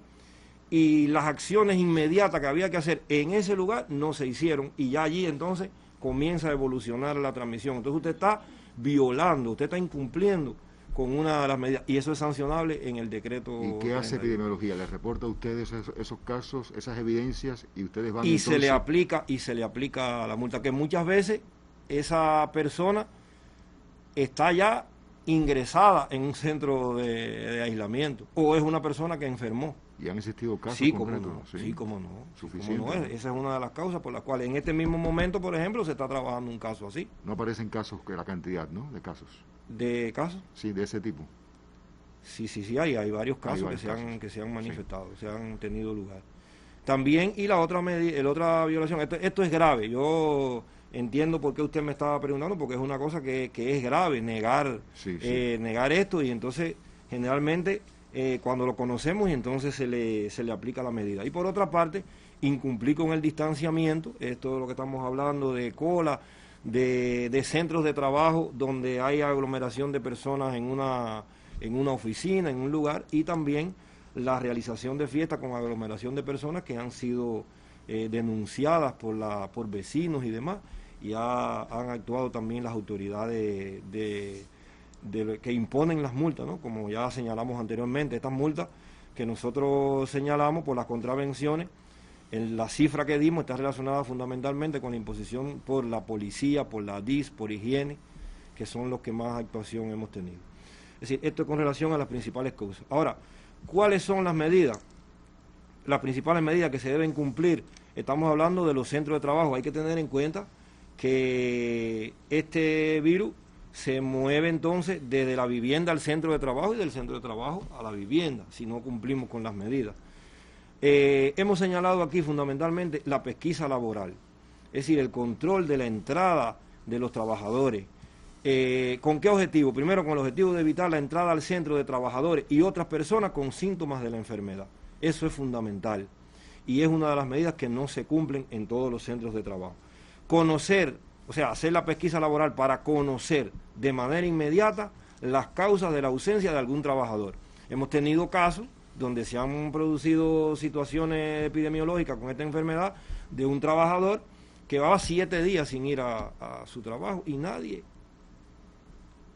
y las acciones inmediatas que había que hacer en ese lugar no se hicieron y ya allí entonces comienza a evolucionar la transmisión. Entonces usted está violando, usted está incumpliendo con una de las medidas y eso es sancionable en el decreto. ¿Y qué hace epidemiología? ¿Le reporta a ustedes esos casos, esas evidencias y ustedes van y se le aplica la multa, que muchas veces esa persona está ya ingresada en un centro de aislamiento o es una persona que enfermó. ¿Y han existido casos concretos? Sí, cómo no. Suficiente. ¿Cómo no? Esa es una de las causas por las cuales en este mismo momento, por ejemplo, se está trabajando un caso así. No aparecen casos, que la cantidad, ¿no? De casos. ¿De casos? Sí, de ese tipo. Sí, hay varios casos que se han manifestado, se han tenido lugar. También, y la otra violación, esto es grave, yo entiendo por qué usted me estaba preguntando, porque es una cosa que es grave, negar esto, y entonces generalmente cuando lo conocemos y entonces se le aplica la medida. Y por otra parte, incumplir con el distanciamiento, esto es lo que estamos hablando de cola, de centros de trabajo donde hay aglomeración de personas en una oficina, en un lugar, y también la realización de fiestas con aglomeración de personas que han sido denunciadas por vecinos y demás, y han actuado también las autoridades que imponen las multas, ¿no? Como ya señalamos anteriormente, estas multas que nosotros señalamos por las contravenciones, la cifra que dimos está relacionada fundamentalmente con la imposición por la policía, por la DIS, por higiene, que son los que más actuación hemos tenido. Es decir, esto es con relación a las principales causas. Ahora, ¿cuáles son las medidas? Las principales medidas que se deben cumplir, estamos hablando de los centros de trabajo. Hay que tener en cuenta que este virus se mueve entonces desde la vivienda al centro de trabajo y del centro de trabajo a la vivienda, si no cumplimos con las medidas. Hemos señalado aquí fundamentalmente la pesquisa laboral, es decir, el control de la entrada de los trabajadores. ¿Con qué objetivo? Primero, con el objetivo de evitar la entrada al centro de trabajadores y otras personas con síntomas de la enfermedad. Eso es fundamental y es una de las medidas que no se cumplen en todos los centros de trabajo. Conocer, o sea, hacer la pesquisa laboral para conocer de manera inmediata las causas de la ausencia de algún trabajador. Hemos tenido casos donde se han producido situaciones epidemiológicas con esta enfermedad de un trabajador que llevaba 7 días sin ir a su trabajo y nadie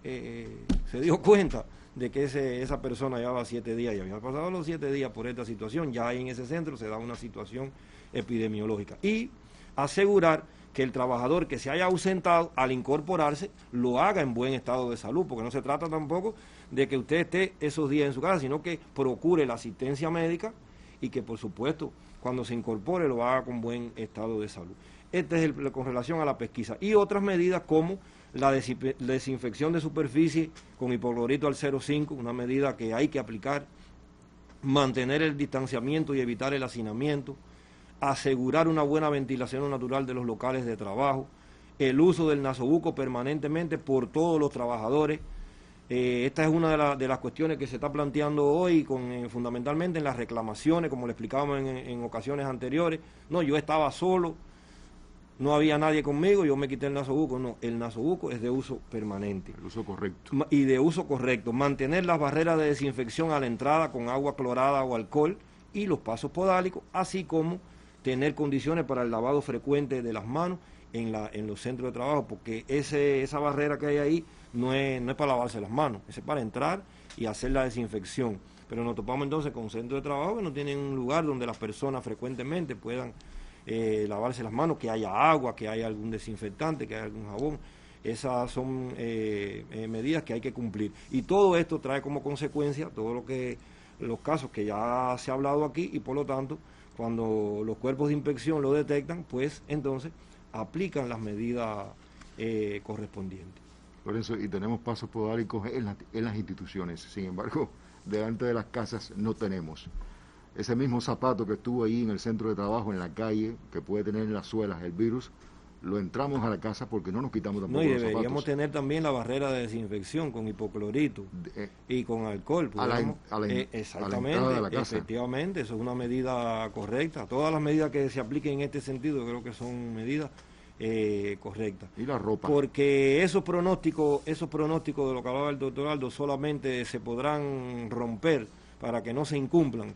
se dio cuenta de que esa persona llevaba 7 días y había pasado los 7 días por esta situación. Ya ahí en ese centro se da una situación epidemiológica. Y asegurar que el trabajador que se haya ausentado al incorporarse lo haga en buen estado de salud, porque no se trata tampoco de que usted esté esos días en su casa, sino que procure la asistencia médica y que por supuesto cuando se incorpore lo haga con buen estado de salud. Este es con relación a la pesquisa. Y otras medidas como la desinfección de superficie con hipoclorito al 0,5, una medida que hay que aplicar, mantener el distanciamiento y evitar el hacinamiento, asegurar una buena ventilación natural de los locales de trabajo, el uso del nasobuco permanentemente por todos los trabajadores. Esta es una de las cuestiones que se está planteando hoy, fundamentalmente en las reclamaciones, como le explicábamos en ocasiones anteriores. No, yo estaba solo, no había nadie conmigo, yo me quité el nasobuco. No, el nasobuco es de uso permanente. El uso correcto. Y de uso correcto. Mantener las barreras de desinfección a la entrada con agua clorada o alcohol y los pasos podálicos, así como tener condiciones para el lavado frecuente de las manos en los centros de trabajo, porque esa barrera que hay ahí no es para lavarse las manos, es para entrar y hacer la desinfección. Pero nos topamos entonces con centros de trabajo que no tienen un lugar donde las personas frecuentemente puedan lavarse las manos, que haya agua, que haya algún desinfectante, que haya algún jabón. Esas son medidas que hay que cumplir. Y todo esto trae como consecuencia los casos que ya se ha hablado aquí, y por lo tanto, cuando los cuerpos de inspección lo detectan, pues entonces aplican las medidas correspondientes. Lorenzo, y tenemos pasos podálicos en las instituciones, sin embargo, delante de las casas no tenemos. Ese mismo zapato que estuvo ahí en el centro de trabajo, en la calle, que puede tener en las suelas el virus, lo entramos a la casa porque no nos quitamos tampoco los zapatos. Y deberíamos tener también la barrera de desinfección con hipoclorito y con alcohol. Exactamente, a la de la casa. Efectivamente, eso es una medida correcta. Todas las medidas que se apliquen en este sentido creo que son medidas correctas. Y la ropa. Porque esos pronósticos de lo que hablaba el doctor Aldo solamente se podrán romper para que no se incumplan,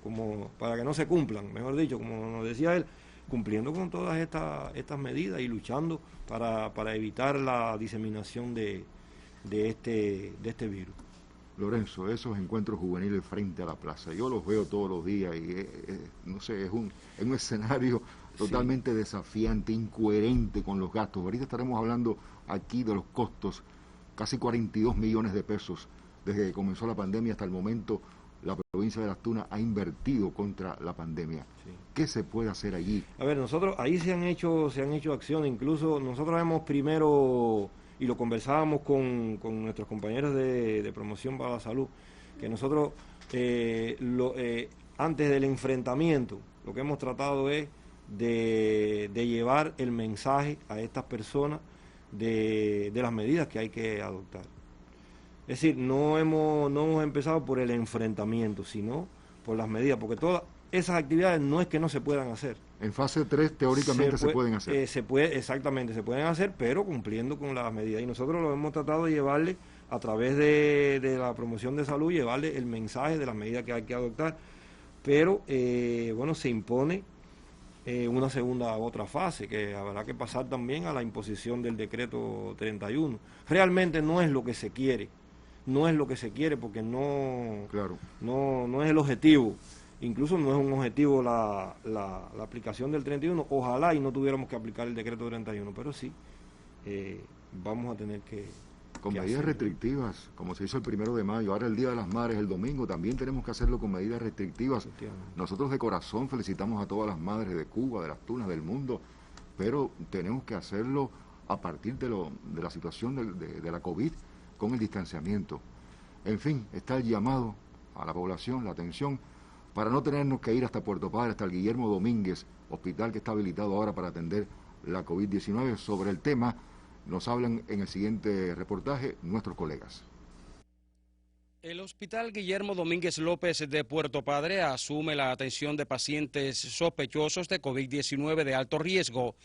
para que no se cumplan, mejor dicho, como nos decía él, cumpliendo con todas estas medidas y luchando para evitar la diseminación de este virus. Lorenzo, esos encuentros juveniles frente a la plaza, yo los veo todos los días y no sé, es un escenario totalmente desafiante, incoherente con los gastos. Ahorita estaremos hablando aquí de los costos, casi 42 millones de pesos desde que comenzó la pandemia hasta el momento. La provincia de Las Tunas ha invertido contra la pandemia. Sí. ¿Qué se puede hacer allí? A ver, nosotros, ahí se han hecho acciones, incluso nosotros hemos primero, y lo conversábamos con nuestros compañeros de promoción para la salud, que nosotros, antes del enfrentamiento Lo que hemos tratado es de llevar el mensaje a estas personas de las medidas que hay que adoptar. Es decir, no hemos empezado por el enfrentamiento, sino por las medidas, porque todas esas actividades no es que no se puedan hacer. En fase 3 teóricamente se pueden hacer. Exactamente, se pueden hacer, pero cumpliendo con las medidas. Y nosotros lo hemos tratado de llevarle, a través de la promoción de salud, llevarle el mensaje de las medidas que hay que adoptar. Pero, bueno, se impone una otra fase, que habrá que pasar también a la imposición del decreto 31. Realmente no es lo que se quiere, porque no es el objetivo. Incluso no es un objetivo la aplicación del 31, ojalá y no tuviéramos que aplicar el decreto 31, pero sí, vamos a tener que... Con medidas restrictivas, como se hizo el 1 de mayo, ahora el Día de las Madres, el domingo, también tenemos que hacerlo con medidas restrictivas. Nosotros de corazón felicitamos a todas las madres de Cuba, de las tunas, del mundo, pero tenemos que hacerlo a partir de la situación de la COVID, con el distanciamiento. En fin, está el llamado a la población, la atención, para no tenernos que ir hasta Puerto Padre, hasta el Guillermo Domínguez, hospital que está habilitado ahora para atender la COVID-19. Sobre el tema nos hablan en el siguiente reportaje nuestros colegas. El Hospital Guillermo Domínguez López de Puerto Padre asume la atención de pacientes sospechosos de COVID-19 de alto riesgo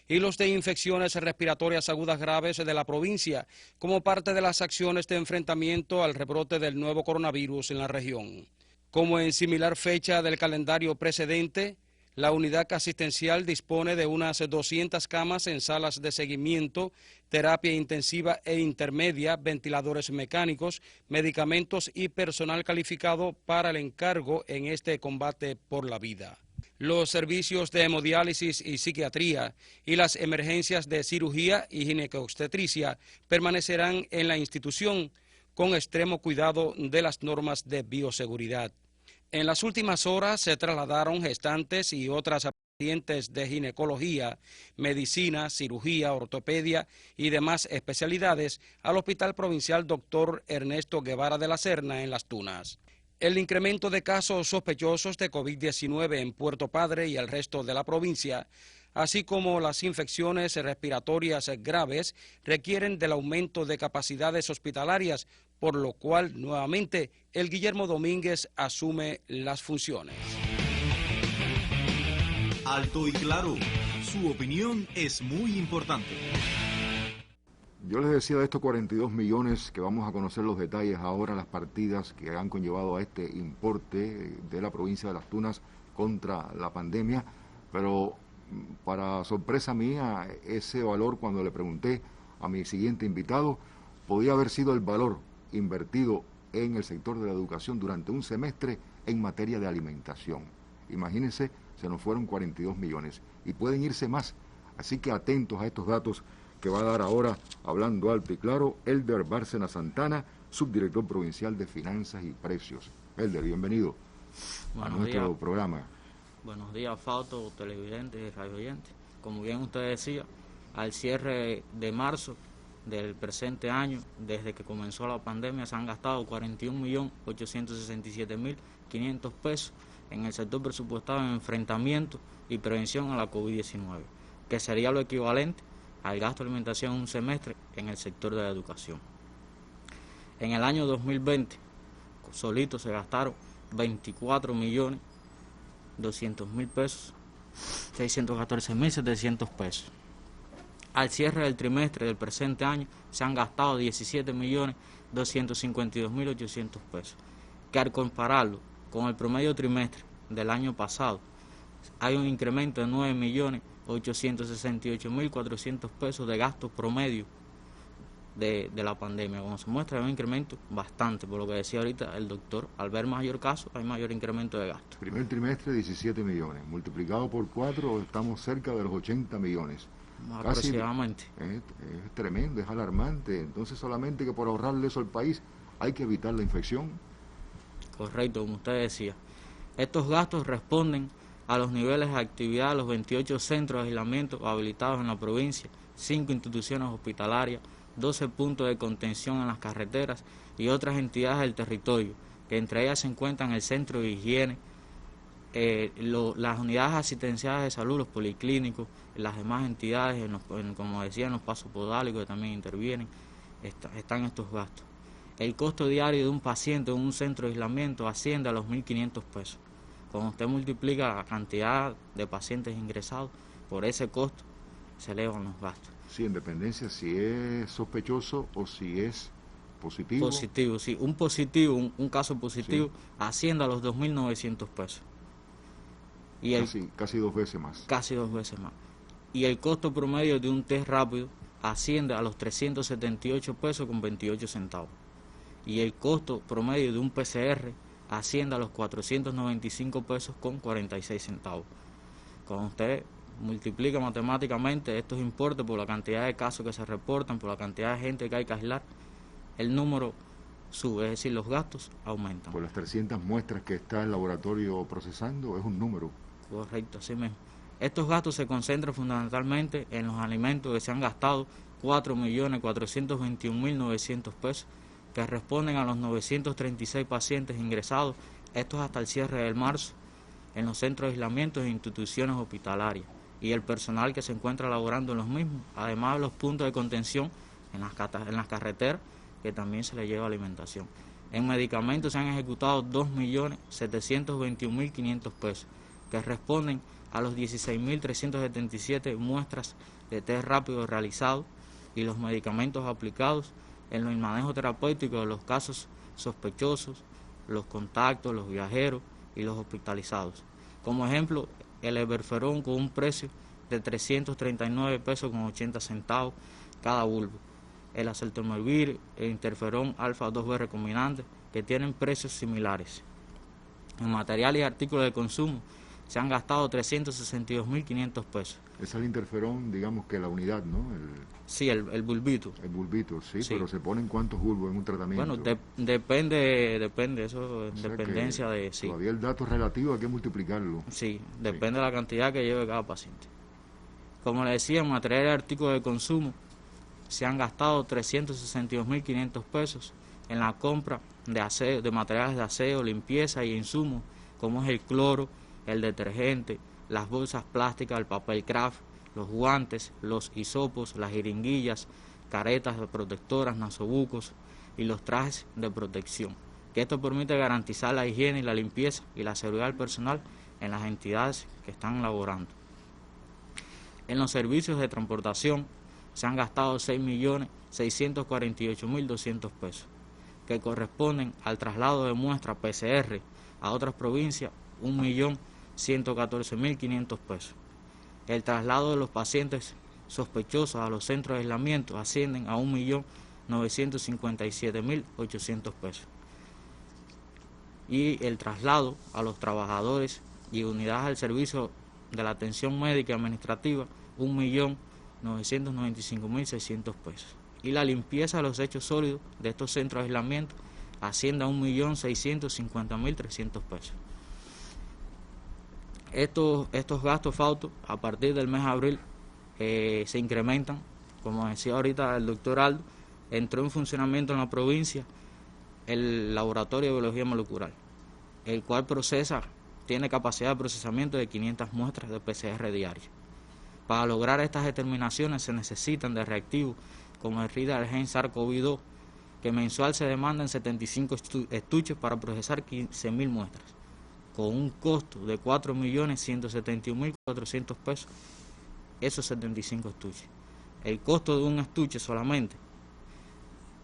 y los de infecciones respiratorias agudas graves de la provincia, como parte de las acciones de enfrentamiento al rebrote del nuevo coronavirus en la región. Como en similar fecha del calendario precedente, la unidad asistencial dispone de unas 200 camas en salas de seguimiento, terapia intensiva e intermedia, ventiladores mecánicos, medicamentos y personal calificado para el encargo en este combate por la vida. Los servicios de hemodiálisis y psiquiatría y las emergencias de cirugía y ginecobstetricia permanecerán en la institución con extremo cuidado de las normas de bioseguridad. En las últimas horas se trasladaron gestantes y otras pacientes de ginecología, medicina, cirugía, ortopedia y demás especialidades al Hospital Provincial Dr. Ernesto Guevara de la Serna en Las Tunas. El incremento de casos sospechosos de COVID-19 en Puerto Padre y el resto de la provincia, así como las infecciones respiratorias graves, requieren del aumento de capacidades hospitalarias, por lo cual nuevamente el Guillermo Domínguez asume las funciones. Alto y claro, su opinión es muy importante. Yo les decía de estos 42 millones que vamos a conocer los detalles ahora, las partidas que han conllevado a este importe de la provincia de Las Tunas contra la pandemia, pero para sorpresa mía, ese valor, cuando le pregunté a mi siguiente invitado, podía haber sido el valor invertido en el sector de la educación durante un semestre en materia de alimentación. Imagínense, se nos fueron 42 millones y pueden irse más, así que atentos a estos datos que va a dar ahora, hablando alto y claro, Elder Bárcena Santana, subdirector provincial de Finanzas y Precios. Elder, bienvenido a nuestro programa. Buenos días, Fausto, televidentes y radioyentes. Como bien usted decía, al cierre de marzo del presente año, desde que comenzó la pandemia, se han gastado 41.867.500 pesos en el sector presupuestado en enfrentamiento y prevención a la COVID-19, que sería lo equivalente al gasto de alimentación en un semestre en el sector de la educación. En el año 2020, solito se gastaron 24.200.000 pesos, 614.700 pesos. Al cierre del trimestre del presente año se han gastado 17.252.800 pesos, que al compararlo con el promedio trimestre del año pasado, hay un incremento de 9.868.400 pesos de gasto promedio de la pandemia. Como se muestra, hay un incremento bastante, por lo que decía ahorita el doctor, al ver mayor caso, hay mayor incremento de gasto. Primer trimestre, 17 millones, multiplicado por 4, estamos cerca de los 80 millones. Aproximadamente. Es tremendo, es alarmante. Entonces, solamente que por ahorrarle eso al país, hay que evitar la infección. Correcto, como usted decía. Estos gastos responden a los niveles de actividad de los 28 centros de aislamiento habilitados en la provincia, 5 instituciones hospitalarias, 12 puntos de contención en las carreteras y otras entidades del territorio, que entre ellas se encuentran el Centro de Higiene, las unidades asistenciales de salud, los policlínicos, las demás entidades, como decía, en los pasos podálicos que también intervienen, están estos gastos. El costo diario de un paciente en un centro de aislamiento asciende a los 1.500 pesos. Cuando usted multiplica la cantidad de pacientes ingresados, por ese costo se elevan los gastos. Sí, en dependencia si es sospechoso o si es positivo. Positivo, sí. Un caso positivo, sí, asciende a los 2.900 pesos. Y casi 2 veces más. Casi 2 veces más. Y el costo promedio de un test rápido asciende a los 378 pesos con 28 centavos. Y el costo promedio de un PCR asciende a los 495 pesos con 46 centavos. Cuando usted multiplica matemáticamente estos importes por la cantidad de casos que se reportan, por la cantidad de gente que hay que aislar, el número sube, es decir, los gastos aumentan. Por las 300 muestras que está el laboratorio procesando, es un número. Correcto, así mismo. Estos gastos se concentran fundamentalmente en los alimentos, que se han gastado 4.421.900 pesos, que responden a los 936 pacientes ingresados, estos hasta el cierre del marzo, en los centros de aislamiento e instituciones hospitalarias, y el personal que se encuentra laborando en los mismos, además de los puntos de contención en las carreteras, que también se le lleva alimentación. En medicamentos se han ejecutado 2.721.500 pesos, que responden a los 16.377 muestras de test rápido realizados y los medicamentos aplicados en el manejo terapéutico de los casos sospechosos, los contactos, los viajeros y los hospitalizados. Como ejemplo, el Everferón con un precio de 339 pesos con 80 centavos cada bulbo. El Acetaminofén, el Interferón alfa 2B recombinante, que tienen precios similares. En materiales y artículos de consumo se han gastado 362.500 pesos. Es el interferón, digamos que la unidad, ¿no? Sí, el bulbito. El bulbito, sí, pero ¿se ponen cuántos bulbos en un tratamiento? Bueno, depende, eso es dependencia de... Sí. Todavía el dato relativo hay que multiplicarlo. Sí, depende de la cantidad que lleve cada paciente. Como le decía, en materiales y artículos de consumo se han gastado 362.500 pesos en la compra de aseo, de materiales de aseo, limpieza y insumos, como es el cloro, el detergente, las bolsas plásticas, el papel craft, los guantes, los hisopos, las jeringuillas, caretas protectoras, nasobucos y los trajes de protección, que esto permite garantizar la higiene y la limpieza y la seguridad del personal en las entidades que están laborando. En los servicios de transportación se han gastado 6.648.200 pesos, que corresponden al traslado de muestras PCR a otras provincias, 1.114.500 pesos. El traslado de los pacientes sospechosos a los centros de aislamiento ascienden a 1.957.800 pesos. Y el traslado a los trabajadores y unidades al servicio de la atención médica y administrativa, 1.995.600 pesos. Y la limpieza de los desechos sólidos de estos centros de aislamiento asciende a 1.650.300 pesos. Estos gastos, Fausto, a partir del mes de abril se incrementan. Como decía ahorita el doctor Aldo, entró en funcionamiento en la provincia el laboratorio de biología molecular, el cual tiene capacidad de procesamiento de 500 muestras de PCR diarias. Para lograr estas determinaciones se necesitan de reactivos como el Ritalin SARS-CoV-2, que mensual se demandan 75 estuches para procesar 15.000 muestras, con un costo de 4.171.400 pesos, esos 75 estuches. El costo de un estuche solamente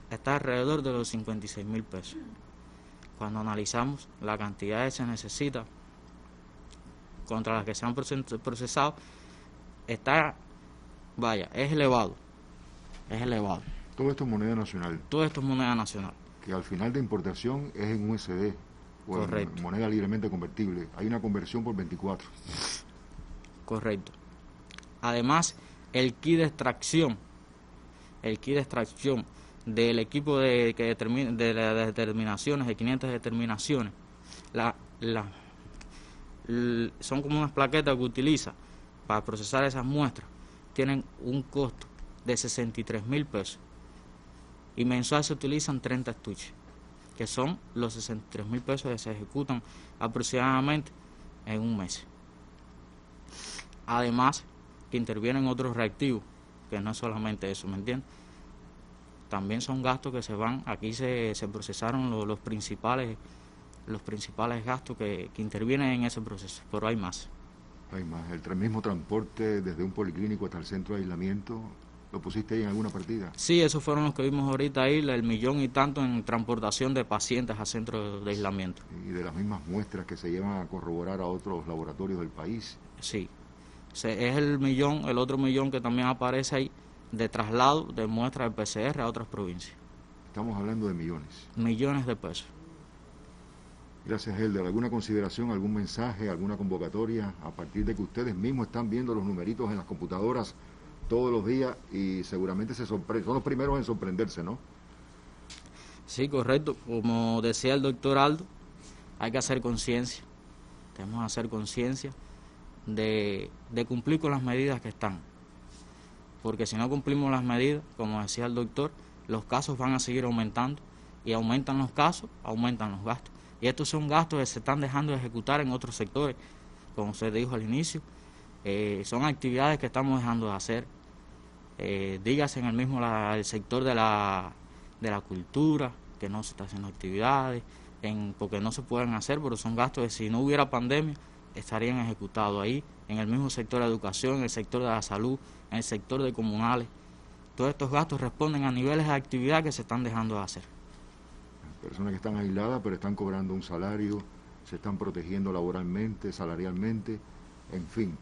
está alrededor de los 56.000 pesos. Cuando analizamos la cantidad que se necesita contra las que se han procesado, es elevado. Es elevado. Todo esto es moneda nacional. Todo esto es moneda nacional. Que al final de importación es en USD. O correcto. En moneda libremente convertible. Hay una conversión por 24. Correcto. Además, el kit de extracción del equipo de las determinaciones, de 500 determinaciones, son como unas plaquetas que utiliza para procesar esas muestras, tienen un costo de 63.000 pesos. Y mensual se utilizan 30 estuches, que son los 63.000 pesos que se ejecutan aproximadamente en un mes. Además, que intervienen otros reactivos, que no es solamente eso, ¿me entiendes? También son gastos que se van, aquí se procesaron los principales gastos que intervienen en ese proceso, pero hay más. Hay más. El mismo transporte desde un policlínico hasta el centro de aislamiento, ¿lo pusiste ahí en alguna partida? Sí, esos fueron los que vimos ahorita ahí, el 1.000.000 y tanto en transportación de pacientes a centros de aislamiento. Y de las mismas muestras que se llevan a corroborar a otros laboratorios del país. Sí, es el otro 1.000.000 que también aparece ahí, de traslado de muestras de PCR a otras provincias. Estamos hablando de millones. Millones de pesos. Gracias, Helder. ¿Alguna consideración, algún mensaje, alguna convocatoria a partir de que ustedes mismos están viendo los numeritos en las computadoras todos los días y seguramente son los primeros en sorprenderse, ¿no? Sí, correcto. Como decía el doctor Aldo, hay que hacer conciencia. Tenemos que hacer conciencia de cumplir con las medidas que están. Porque si no cumplimos las medidas, como decía el doctor, los casos van a seguir aumentando y aumentan los casos, aumentan los gastos. Y estos son gastos que se están dejando de ejecutar en otros sectores, como usted dijo al inicio. Son actividades que estamos dejando de hacer. Dígase en el sector de la cultura, que no se está haciendo actividades, porque no se pueden hacer, pero son gastos que si no hubiera pandemia estarían ejecutados ahí, en el mismo sector de educación, en el sector de la salud, en el sector de comunales. Todos estos gastos responden a niveles de actividad que se están dejando de hacer. Personas que están aisladas pero están cobrando un salario, se están protegiendo laboralmente, salarialmente, en fin.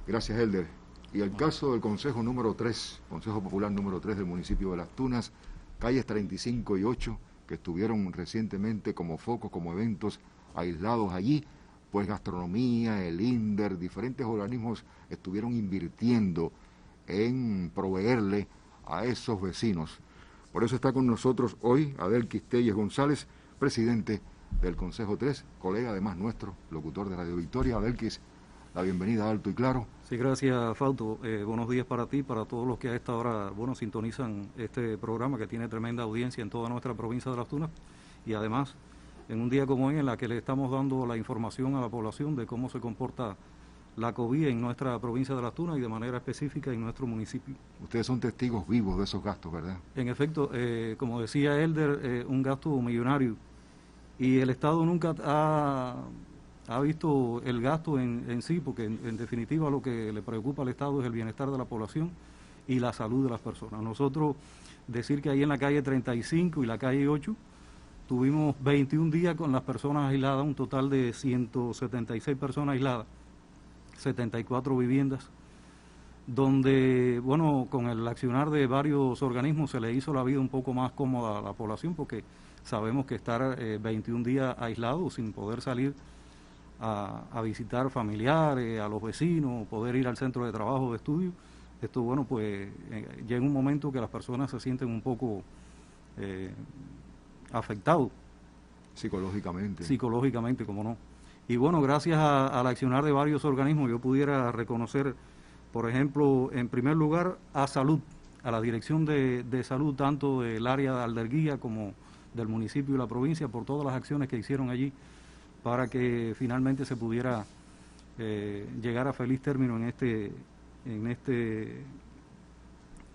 Gracias, Helder. Y el caso del Consejo número 3, Consejo Popular número 3 del municipio de Las Tunas, calles 35 y 8, que estuvieron recientemente como focos, como eventos aislados allí, pues gastronomía, el INDER, diferentes organismos estuvieron invirtiendo en proveerle a esos vecinos. Por eso está con nosotros hoy Adelkis Telles González, presidente del Consejo 3, colega además nuestro, locutor de Radio Victoria. Adelkis, la bienvenida alto y claro. Sí, gracias, Fausto. Buenos días para ti, para todos los que a esta hora sintonizan este programa que tiene tremenda audiencia en toda nuestra provincia de Las Tunas y además en un día como hoy en la que le estamos dando la información a la población de cómo se comporta la COVID en nuestra provincia de Las Tunas y de manera específica en nuestro municipio. Ustedes son testigos vivos de esos gastos, ¿verdad? En efecto, como decía Helder, un gasto millonario y el Estado nunca ha visto el gasto en sí, porque en definitiva lo que le preocupa al Estado es el bienestar de la población y la salud de las personas. Nosotros decir que ahí en la calle 35 y la calle 8 tuvimos 21 días con las personas aisladas, un total de 176 personas aisladas, 74 viviendas, donde, con el accionar de varios organismos se le hizo la vida un poco más cómoda a la población, porque sabemos que estar 21 días aislados sin poder salir a visitar familiares, a los vecinos, poder ir al centro de trabajo, de estudio, esto, llega un momento que las personas se sienten un poco afectados. Psicológicamente, como no. Y gracias al accionar de varios organismos yo pudiera reconocer, por ejemplo, en primer lugar a Salud, a la Dirección de Salud, tanto del área de Alderguía como del municipio y la provincia, por todas las acciones que hicieron allí para que finalmente se pudiera llegar a feliz término en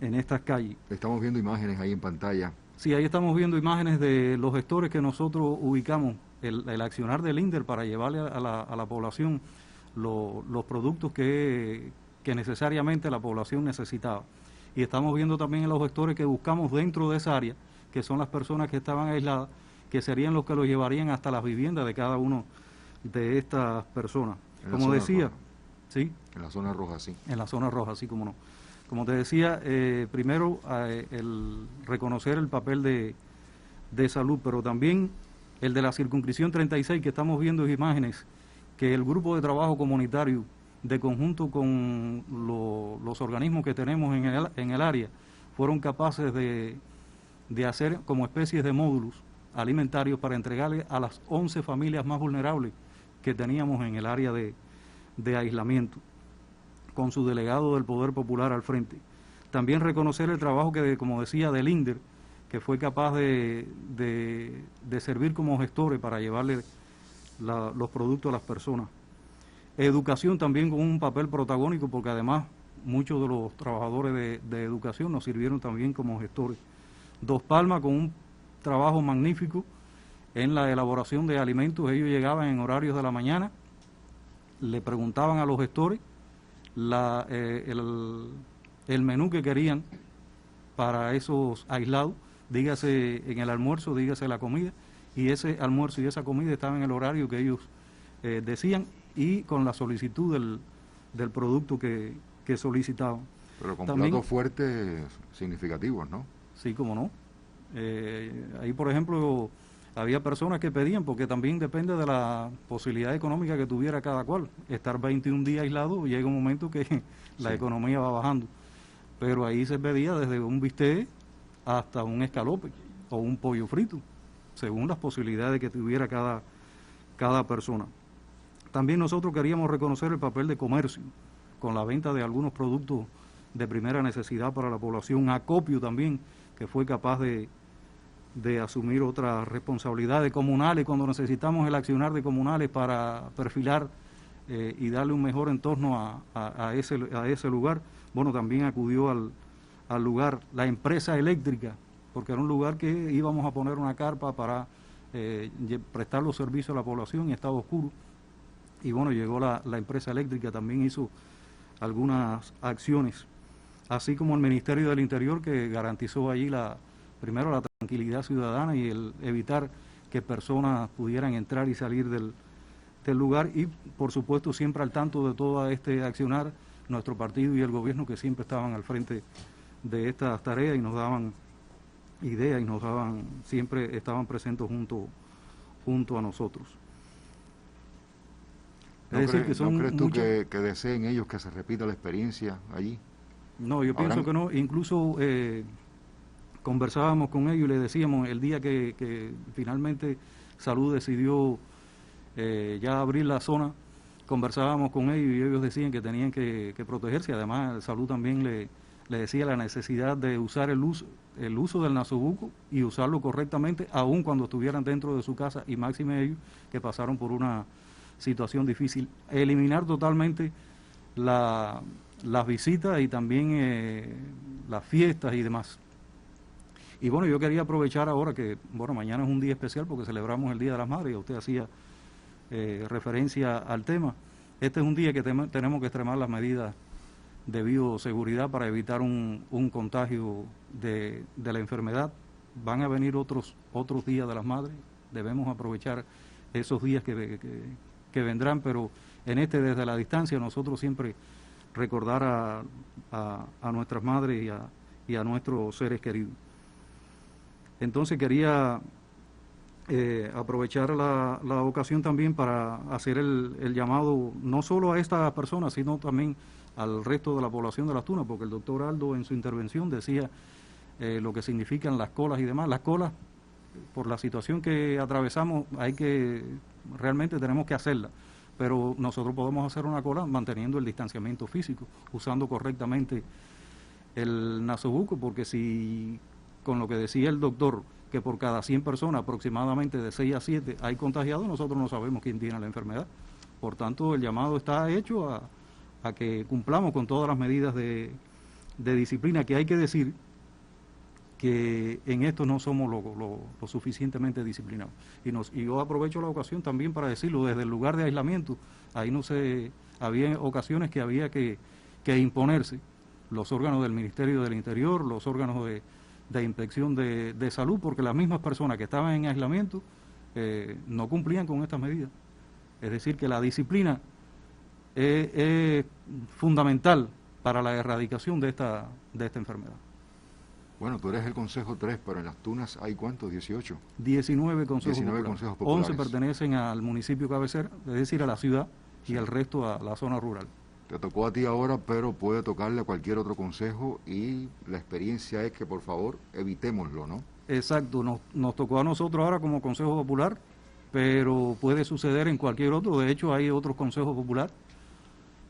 estas calles. Estamos viendo imágenes ahí en pantalla. Sí, ahí estamos viendo imágenes de los gestores que nosotros ubicamos, el accionar del INDER para llevarle a la población los productos que necesariamente la población necesitaba. Y estamos viendo también a los gestores que buscamos dentro de esa área, que son las personas que estaban aisladas, que serían los que los llevarían hasta las viviendas de cada uno de estas personas. Como decía, ¿sí? En la zona roja, sí. En la zona roja, sí, como no. Como te decía, primero el reconocer el papel de Salud, pero también el de la circunscripción 36, que estamos viendo imágenes, que el grupo de trabajo comunitario, de conjunto con los organismos que tenemos en el área, fueron capaces de hacer como especies de módulos alimentarios para entregarle a las 11 familias más vulnerables que teníamos en el área de aislamiento, con su delegado del Poder Popular al frente. También reconocer el trabajo que, como decía, del INDER, que fue capaz de servir como gestores para llevarle los productos a las personas. Educación también con un papel protagónico, porque además muchos de los trabajadores de educación nos sirvieron también como gestores. Dos Palmas con un trabajo magnífico en la elaboración de alimentos. Ellos llegaban en horarios de la mañana, le preguntaban a los gestores el menú que querían para esos aislados, dígase en el almuerzo, dígase la comida, y ese almuerzo y esa comida estaban en el horario que ellos decían y con la solicitud del producto que solicitaban. Pero con también, platos fuertes significativos, ¿no? Sí, como no. Ahí, por ejemplo, había personas que pedían, porque también depende de la posibilidad económica que tuviera cada cual. Estar 21 días aislado, llega un momento que la economía va bajando. Pero ahí se pedía desde un bistec hasta un escalope o un pollo frito, según las posibilidades que tuviera cada persona. También nosotros queríamos reconocer el papel de comercio, con la venta de algunos productos de primera necesidad para la población, acopio también, que fue capaz de asumir otras responsabilidades comunales, cuando necesitamos el accionar de comunales para perfilar y darle un mejor entorno a ese lugar. Bueno, también acudió al lugar la empresa eléctrica, porque era un lugar que íbamos a poner una carpa para prestar los servicios a la población en estado oscuro. Y bueno, llegó la empresa eléctrica, también hizo algunas acciones, así como el Ministerio del Interior, que garantizó allí primero la tranquilidad ciudadana y el evitar que personas pudieran entrar y salir del lugar, y por supuesto siempre al tanto de todo este accionar nuestro partido y el gobierno, que siempre estaban al frente de estas tareas y nos daban ideas y siempre estaban presentes junto a nosotros. ¿No crees tú que deseen ellos que se repita la experiencia allí? No, yo pienso que no. Incluso conversábamos con ellos y les decíamos el día que finalmente Salud decidió ya abrir la zona, conversábamos con ellos y ellos decían que tenían que protegerse. Además, Salud también le decía la necesidad de usar el uso del nasobuco y usarlo correctamente, aun cuando estuvieran dentro de su casa, y máxime ellos que pasaron por una situación difícil. Eliminar totalmente las visitas y también las fiestas y demás. Y bueno, yo quería aprovechar ahora que, bueno, mañana es un día especial porque celebramos el Día de las Madres, y usted hacía referencia al tema. Este es un día que tenemos que extremar las medidas de bioseguridad para evitar un contagio de la enfermedad. Van a venir otros días de las madres, debemos aprovechar esos días que vendrán, pero en desde la distancia, nosotros siempre recordar a nuestras madres y a nuestros seres queridos. Entonces quería aprovechar la ocasión también para hacer el llamado no solo a estas personas, sino también al resto de la población de Las Tunas, porque el doctor Aldo en su intervención decía lo que significan las colas y demás. Las colas, por la situación que atravesamos, realmente tenemos que hacerla, pero nosotros podemos hacer una cola manteniendo el distanciamiento físico, usando correctamente el nasobuco, porque si, con lo que decía el doctor, que por cada 100 personas aproximadamente de 6 a 7 hay contagiados, nosotros no sabemos quién tiene la enfermedad. Por tanto, el llamado está hecho a que cumplamos con todas las medidas de disciplina, que hay que decir que en esto no somos lo suficientemente disciplinados. Y yo aprovecho la ocasión también para decirlo, desde el lugar de aislamiento, ahí había ocasiones que había que imponerse los órganos del Ministerio del Interior, los órganos de inspección de salud, porque las mismas personas que estaban en aislamiento no cumplían con estas medidas. Es decir, que la disciplina es fundamental para la erradicación de esta enfermedad. Bueno, tú eres el Consejo 3, pero en Las Tunas hay ¿cuántos? 18. 19 consejos consejos populares. 11 pertenecen al municipio cabecera, es decir, a la ciudad, y el resto a la zona rural. Te tocó a ti ahora, pero puede tocarle a cualquier otro consejo, y la experiencia es que, por favor, evitémoslo, ¿no? Exacto, nos tocó a nosotros ahora como Consejo Popular, pero puede suceder en cualquier otro. De hecho, hay otros consejos populares,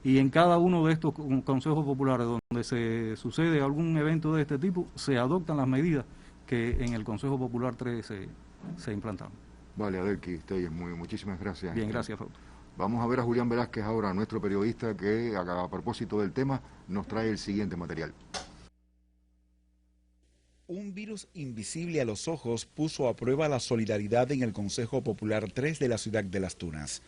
y en cada uno de estos consejos populares donde se sucede algún evento de este tipo, se adoptan las medidas que en el Consejo Popular 3 se implantaron. Vale, Adelqui Telles, muchísimas gracias. Bien, gracias, Fausto. Vamos a ver a Julián Velázquez ahora, nuestro periodista, que a propósito del tema nos trae el siguiente material. Un virus invisible a los ojos puso a prueba la solidaridad en el Consejo Popular 3 de la ciudad de Las Tunas.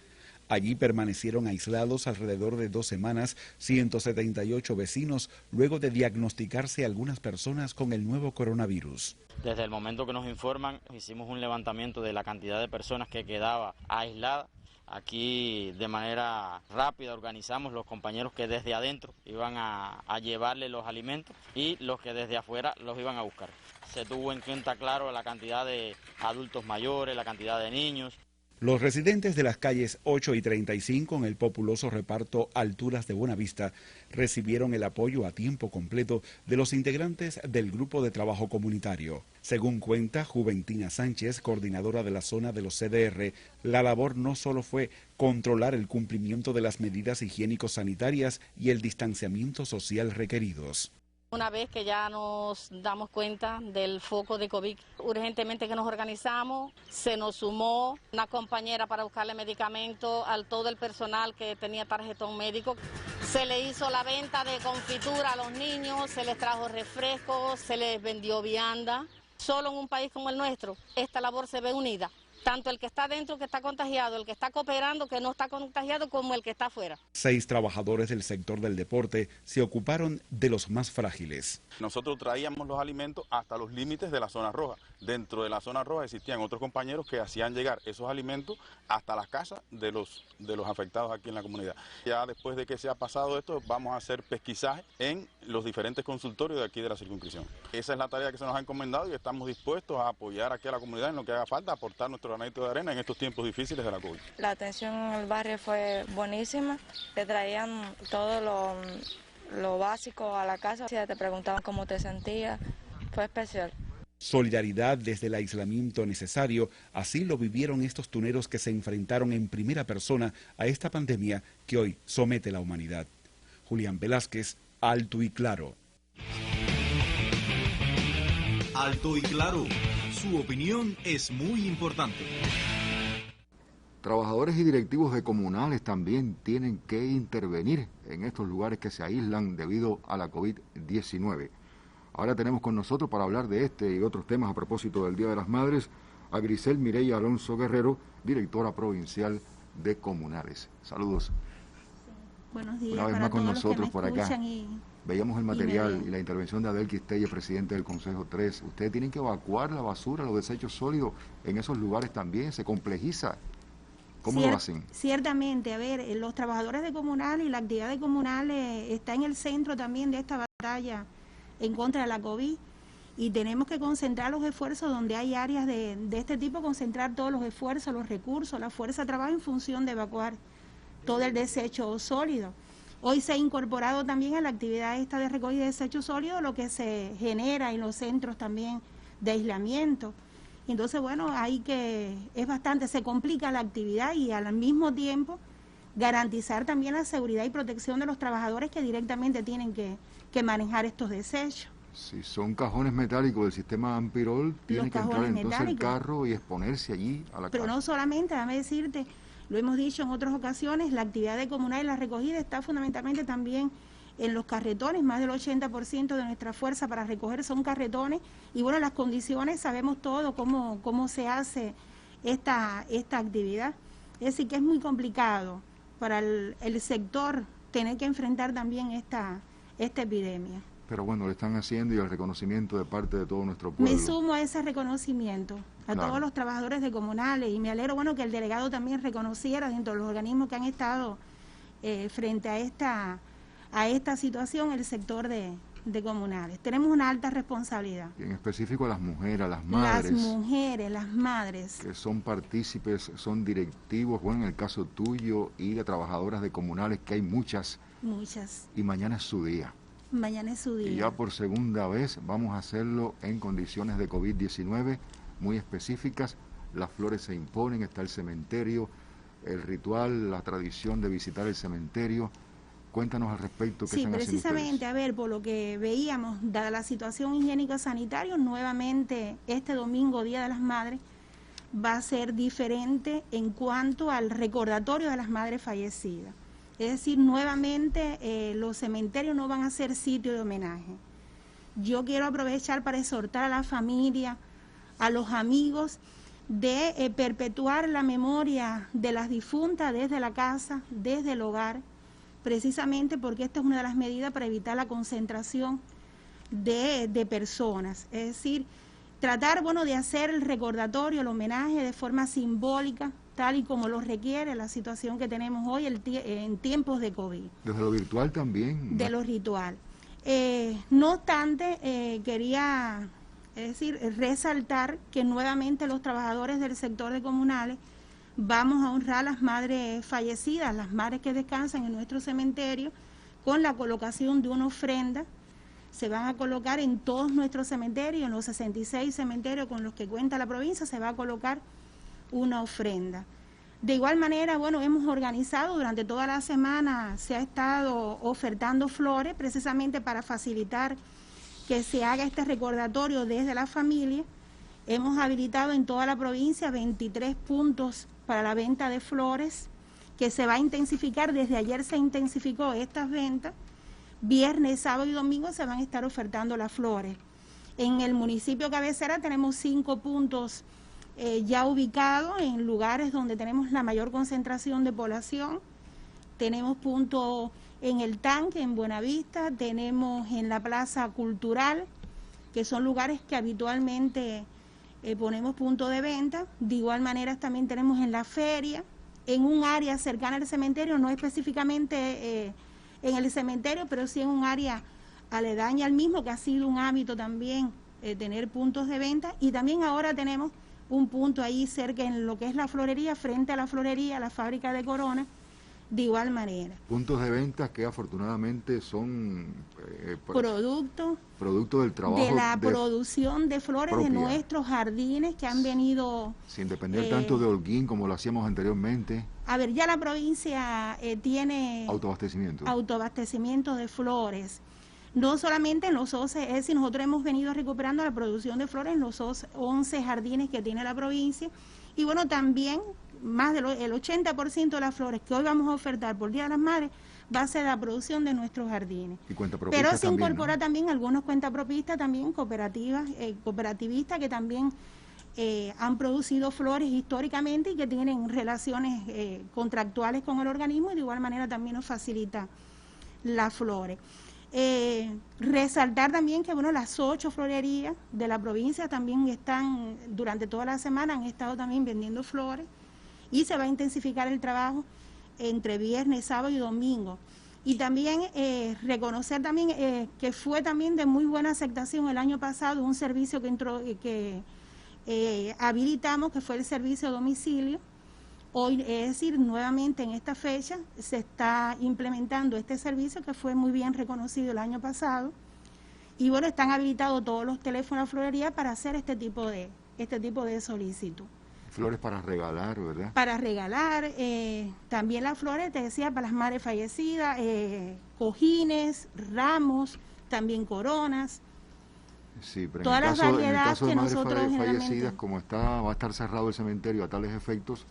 Allí permanecieron aislados alrededor de 2 semanas 178 vecinos luego de diagnosticarse algunas personas con el nuevo coronavirus. Desde el momento que nos informan, hicimos un levantamiento de la cantidad de personas que quedaba aislada. Aquí de manera rápida organizamos los compañeros que desde adentro iban a llevarle los alimentos y los que desde afuera los iban a buscar. Se tuvo en cuenta, claro, la cantidad de adultos mayores, la cantidad de niños. Los residentes de las calles 8 y 35 en el populoso reparto Alturas de Buenavista recibieron el apoyo a tiempo completo de los integrantes del Grupo de Trabajo Comunitario. Según cuenta Juventina Sánchez, coordinadora de la zona de los CDR, la labor no solo fue controlar el cumplimiento de las medidas higiénico-sanitarias y el distanciamiento social requeridos. Una vez que ya nos damos cuenta del foco de COVID, urgentemente que nos organizamos, se nos sumó una compañera para buscarle medicamentos a todo el personal que tenía tarjetón médico. Se le hizo la venta de confitura a los niños, se les trajo refrescos, se les vendió vianda. Solo en un país como el nuestro, esta labor se ve unida. Tanto el que está dentro que está contagiado, el que está cooperando que no está contagiado, como el que está afuera. 6 trabajadores del sector del deporte se ocuparon de los más frágiles. Nosotros traíamos los alimentos hasta los límites de la zona roja. Dentro de la zona roja existían otros compañeros que hacían llegar esos alimentos hasta las casas de los afectados aquí en la comunidad. Ya después de que se ha pasado esto, vamos a hacer pesquisaje en los diferentes consultorios de aquí de la circunscripción. Esa es la tarea que se nos ha encomendado y estamos dispuestos a apoyar aquí a la comunidad en lo que haga falta, aportar nuestro granito de arena en estos tiempos difíciles de la COVID. La atención en el barrio fue buenísima, te traían todo lo básico a la casa, te preguntaban cómo te sentías, fue especial. Solidaridad desde el aislamiento necesario, así lo vivieron estos tuneros que se enfrentaron en primera persona a esta pandemia que hoy somete a la humanidad. Julián Velázquez, Alto y Claro. Alto y Claro, su opinión es muy importante. Trabajadores y directivos de comunales también tienen que intervenir en estos lugares que se aíslan debido a la COVID-19. Ahora tenemos con nosotros para hablar de este y otros temas a propósito del Día de las Madres a Grisel Mireya Alonso Guerrero, directora provincial de Comunales. Saludos. Sí. Buenos días. Una vez para más con todos nosotros los que por acá. Veíamos el material y la intervención de Abel Quistelle, presidente del Consejo 3. Ustedes tienen que evacuar la basura, los desechos sólidos en esos lugares también. Se complejiza. ¿Cómo lo hacen? Ciertamente, a ver, los trabajadores de Comunales y la actividad de Comunales está en el centro también de esta batalla en contra de la COVID, y tenemos que concentrar los esfuerzos donde hay áreas de este tipo, concentrar todos los esfuerzos, los recursos, la fuerza de trabajo en función de evacuar todo el desecho sólido. Hoy se ha incorporado también a la actividad esta de recogida de desecho sólido lo que se genera en los centros también de aislamiento. Entonces, bueno, es bastante, se complica la actividad y al mismo tiempo garantizar también la seguridad y protección de los trabajadores que directamente tienen que manejar estos desechos. Si son cajones metálicos del sistema Ampirol, tiene que entrar entonces metálicos. El carro y exponerse allí a la Pero casa. no solamente, déjame decirte, lo hemos dicho en otras ocasiones, la actividad de comunal y la recogida está fundamentalmente también en los carretones. Más del 80% de nuestra fuerza para recoger son carretones, y bueno, las condiciones, sabemos todo cómo se hace esta actividad. Es decir, que es muy complicado para el sector tener que enfrentar también esta epidemia. Pero bueno, lo están haciendo y el reconocimiento de parte de todo nuestro pueblo. Me sumo a ese reconocimiento a todos los trabajadores de Comunales, y me alegro, bueno, que el delegado también reconociera dentro de los organismos que han estado frente a esta situación el sector de Comunales. Tenemos una alta responsabilidad. Y en específico a las mujeres, a las madres. Las madres. Que son partícipes, son directivos, bueno, en el caso tuyo y de trabajadoras de Comunales, que hay muchas. Muchas. Y mañana es su día. Mañana es su día. Y ya por segunda vez vamos a hacerlo en condiciones de COVID-19 muy específicas. Las flores se imponen, está el cementerio, el ritual, la tradición de visitar el cementerio. Cuéntanos al respecto qué están haciendo ustedes. Sí, precisamente, a ver, por lo que veíamos, dada la situación higiénico-sanitaria, nuevamente este domingo, Día de las Madres, va a ser diferente en cuanto al recordatorio de las madres fallecidas. Es decir, nuevamente los cementerios no van a ser sitio de homenaje. Yo quiero aprovechar para exhortar a la familia, a los amigos, de perpetuar la memoria de las difuntas desde la casa, desde el hogar, precisamente porque esta es una de las medidas para evitar la concentración de personas. Es decir, tratar, bueno, de hacer el recordatorio, el homenaje de forma simbólica, tal y como lo requiere la situación que tenemos hoy en tiempos de COVID. Desde lo virtual también. De lo ritual. No obstante, quería resaltar que nuevamente los trabajadores del sector de comunales vamos a honrar a las madres fallecidas, las madres que descansan en nuestro cementerio, con la colocación de una ofrenda. Se van a colocar en todos nuestros cementerios, en los 66 cementerios con los que cuenta la provincia, se va a colocar una ofrenda. De igual manera, bueno, hemos organizado durante toda la semana, se ha estado ofertando flores precisamente para facilitar que se haga este recordatorio desde la familia. Hemos habilitado en toda la provincia 23 puntos para la venta de flores, que se va a intensificar. Desde ayer se intensificó estas ventas. Viernes, sábado y domingo se van a estar ofertando las flores. En el municipio cabecera tenemos 5 puntos ya ubicados en lugares donde tenemos la mayor concentración de población. Tenemos puntos en el Tanque, en Buenavista, tenemos en la Plaza Cultural, que son lugares que habitualmente ponemos puntos de venta. De igual manera también tenemos en la feria, en un área cercana al cementerio, no específicamente en el cementerio, pero sí en un área aledaña al mismo, que ha sido un hábito también tener puntos de venta. Y también ahora tenemos un punto ahí cerca en lo que es la florería, frente a la florería, la fábrica de Corona, de igual manera. Puntos de venta que afortunadamente son producto del trabajo de la producción de flores propia de nuestros jardines que han venido, sin depender tanto de Holguín como lo hacíamos anteriormente. A ver, ya la provincia tiene autoabastecimiento de flores, no solamente en los 11, es decir, nosotros hemos venido recuperando la producción de flores en los 11 jardines que tiene la provincia. Y bueno, también más del 80% de las flores que hoy vamos a ofertar por Día de las Madres va a ser la producción de nuestros jardines. Y cuentapropistas. Pero se también, incorpora, ¿no? También algunos cuentapropistas, también cooperativistas que también han producido flores históricamente y que tienen relaciones contractuales con el organismo, y de igual manera también nos facilita las flores. Resaltar también que bueno, las 8 florerías de la provincia también están, durante toda la semana han estado también vendiendo flores, y se va a intensificar el trabajo entre viernes, sábado y domingo. Y también reconocer también que fue también de muy buena aceptación el año pasado un servicio que habilitamos, que fue el servicio a domicilio. Hoy, es decir, nuevamente en esta fecha se está implementando este servicio que fue muy bien reconocido el año pasado. Y bueno, están habilitados todos los teléfonos a florería para hacer este tipo de solicitud. Flores para regalar, ¿verdad? Para regalar, también las flores, te decía, para las madres fallecidas, cojines, ramos, también coronas. Sí, pero todas las variedades en el caso de que madres nosotros fallecidas, como va a estar cerrado el cementerio a tales efectos,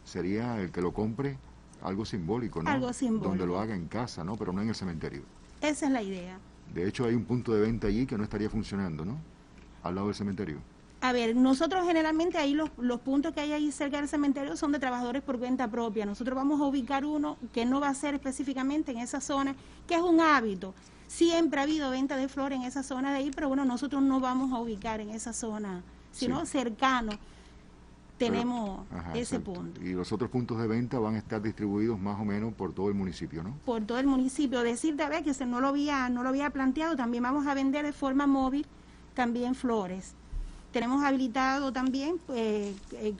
sería el que lo compre algo simbólico, ¿no? Algo simbólico. Donde lo haga en casa, ¿no? Pero no en el cementerio. Esa es la idea. De hecho, hay un punto de venta allí que no estaría funcionando, ¿no? Al lado del cementerio. A ver, nosotros generalmente ahí los puntos que hay ahí cerca del cementerio son de trabajadores por cuenta propia. Nosotros vamos a ubicar uno que no va a ser específicamente en esa zona, que es un hábito. Siempre ha habido venta de flores en esa zona de ahí, pero bueno, nosotros no vamos a ubicar en esa zona, sino cercano tenemos ese punto. Y los otros puntos de venta van a estar distribuidos más o menos por todo el municipio, ¿no? Por todo el municipio. Decirte, a ver, que no lo había planteado, también vamos a vender de forma móvil también flores. Tenemos habilitado también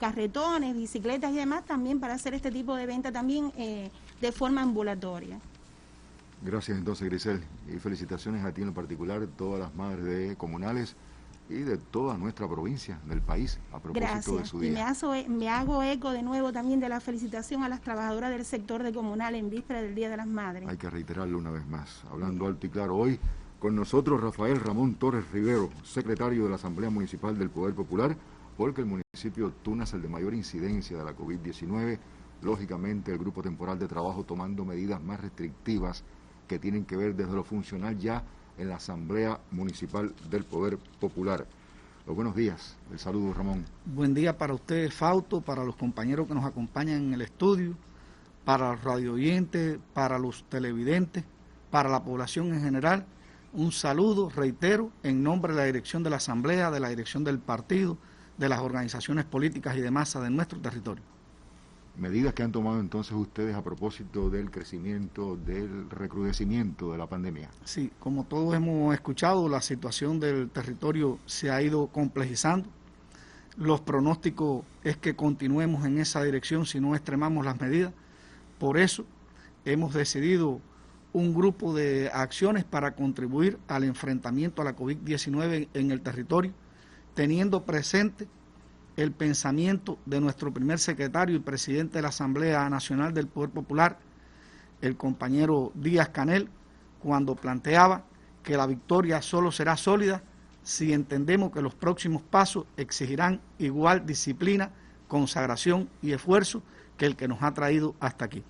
carretones, bicicletas y demás también para hacer este tipo de venta también de forma ambulatoria. Gracias entonces, Grisel, y felicitaciones a ti en lo particular, todas las madres de comunales y de toda nuestra provincia, del país, a propósito de su día. Y me hago eco de nuevo también de la felicitación a las trabajadoras del sector de comunal en víspera del Día de las Madres. Hay que reiterarlo una vez más, hablando alto y claro. Hoy con nosotros Rafael Ramón Torres Rivero, secretario de la Asamblea Municipal del Poder Popular, porque el municipio de Tunas es el de mayor incidencia de la COVID-19. Lógicamente, el grupo temporal de trabajo tomando medidas más restrictivas que tienen que ver desde lo funcional ya en la Asamblea Municipal del Poder Popular. Buenos días, el saludo, Ramón. Buen día para ustedes, Fausto, para los compañeros que nos acompañan en el estudio, para los radioyentes, para los televidentes, para la población en general. Un saludo, reitero, en nombre de la dirección de la Asamblea, de la dirección del partido, de las organizaciones políticas y de masa de nuestro territorio. Medidas que han tomado entonces ustedes a propósito del crecimiento, del recrudecimiento de la pandemia. Sí, como todos hemos escuchado, la situación del territorio se ha ido complejizando. Los pronósticos es que continuemos en esa dirección si no extremamos las medidas. Por eso hemos decidido un grupo de acciones para contribuir al enfrentamiento a la COVID-19 en el territorio, teniendo presente el pensamiento de nuestro primer secretario y presidente de la Asamblea Nacional del Poder Popular, el compañero Díaz-Canel, cuando planteaba que la victoria solo será sólida si entendemos que los próximos pasos exigirán igual disciplina, consagración y esfuerzo que el que nos ha traído hasta aquí.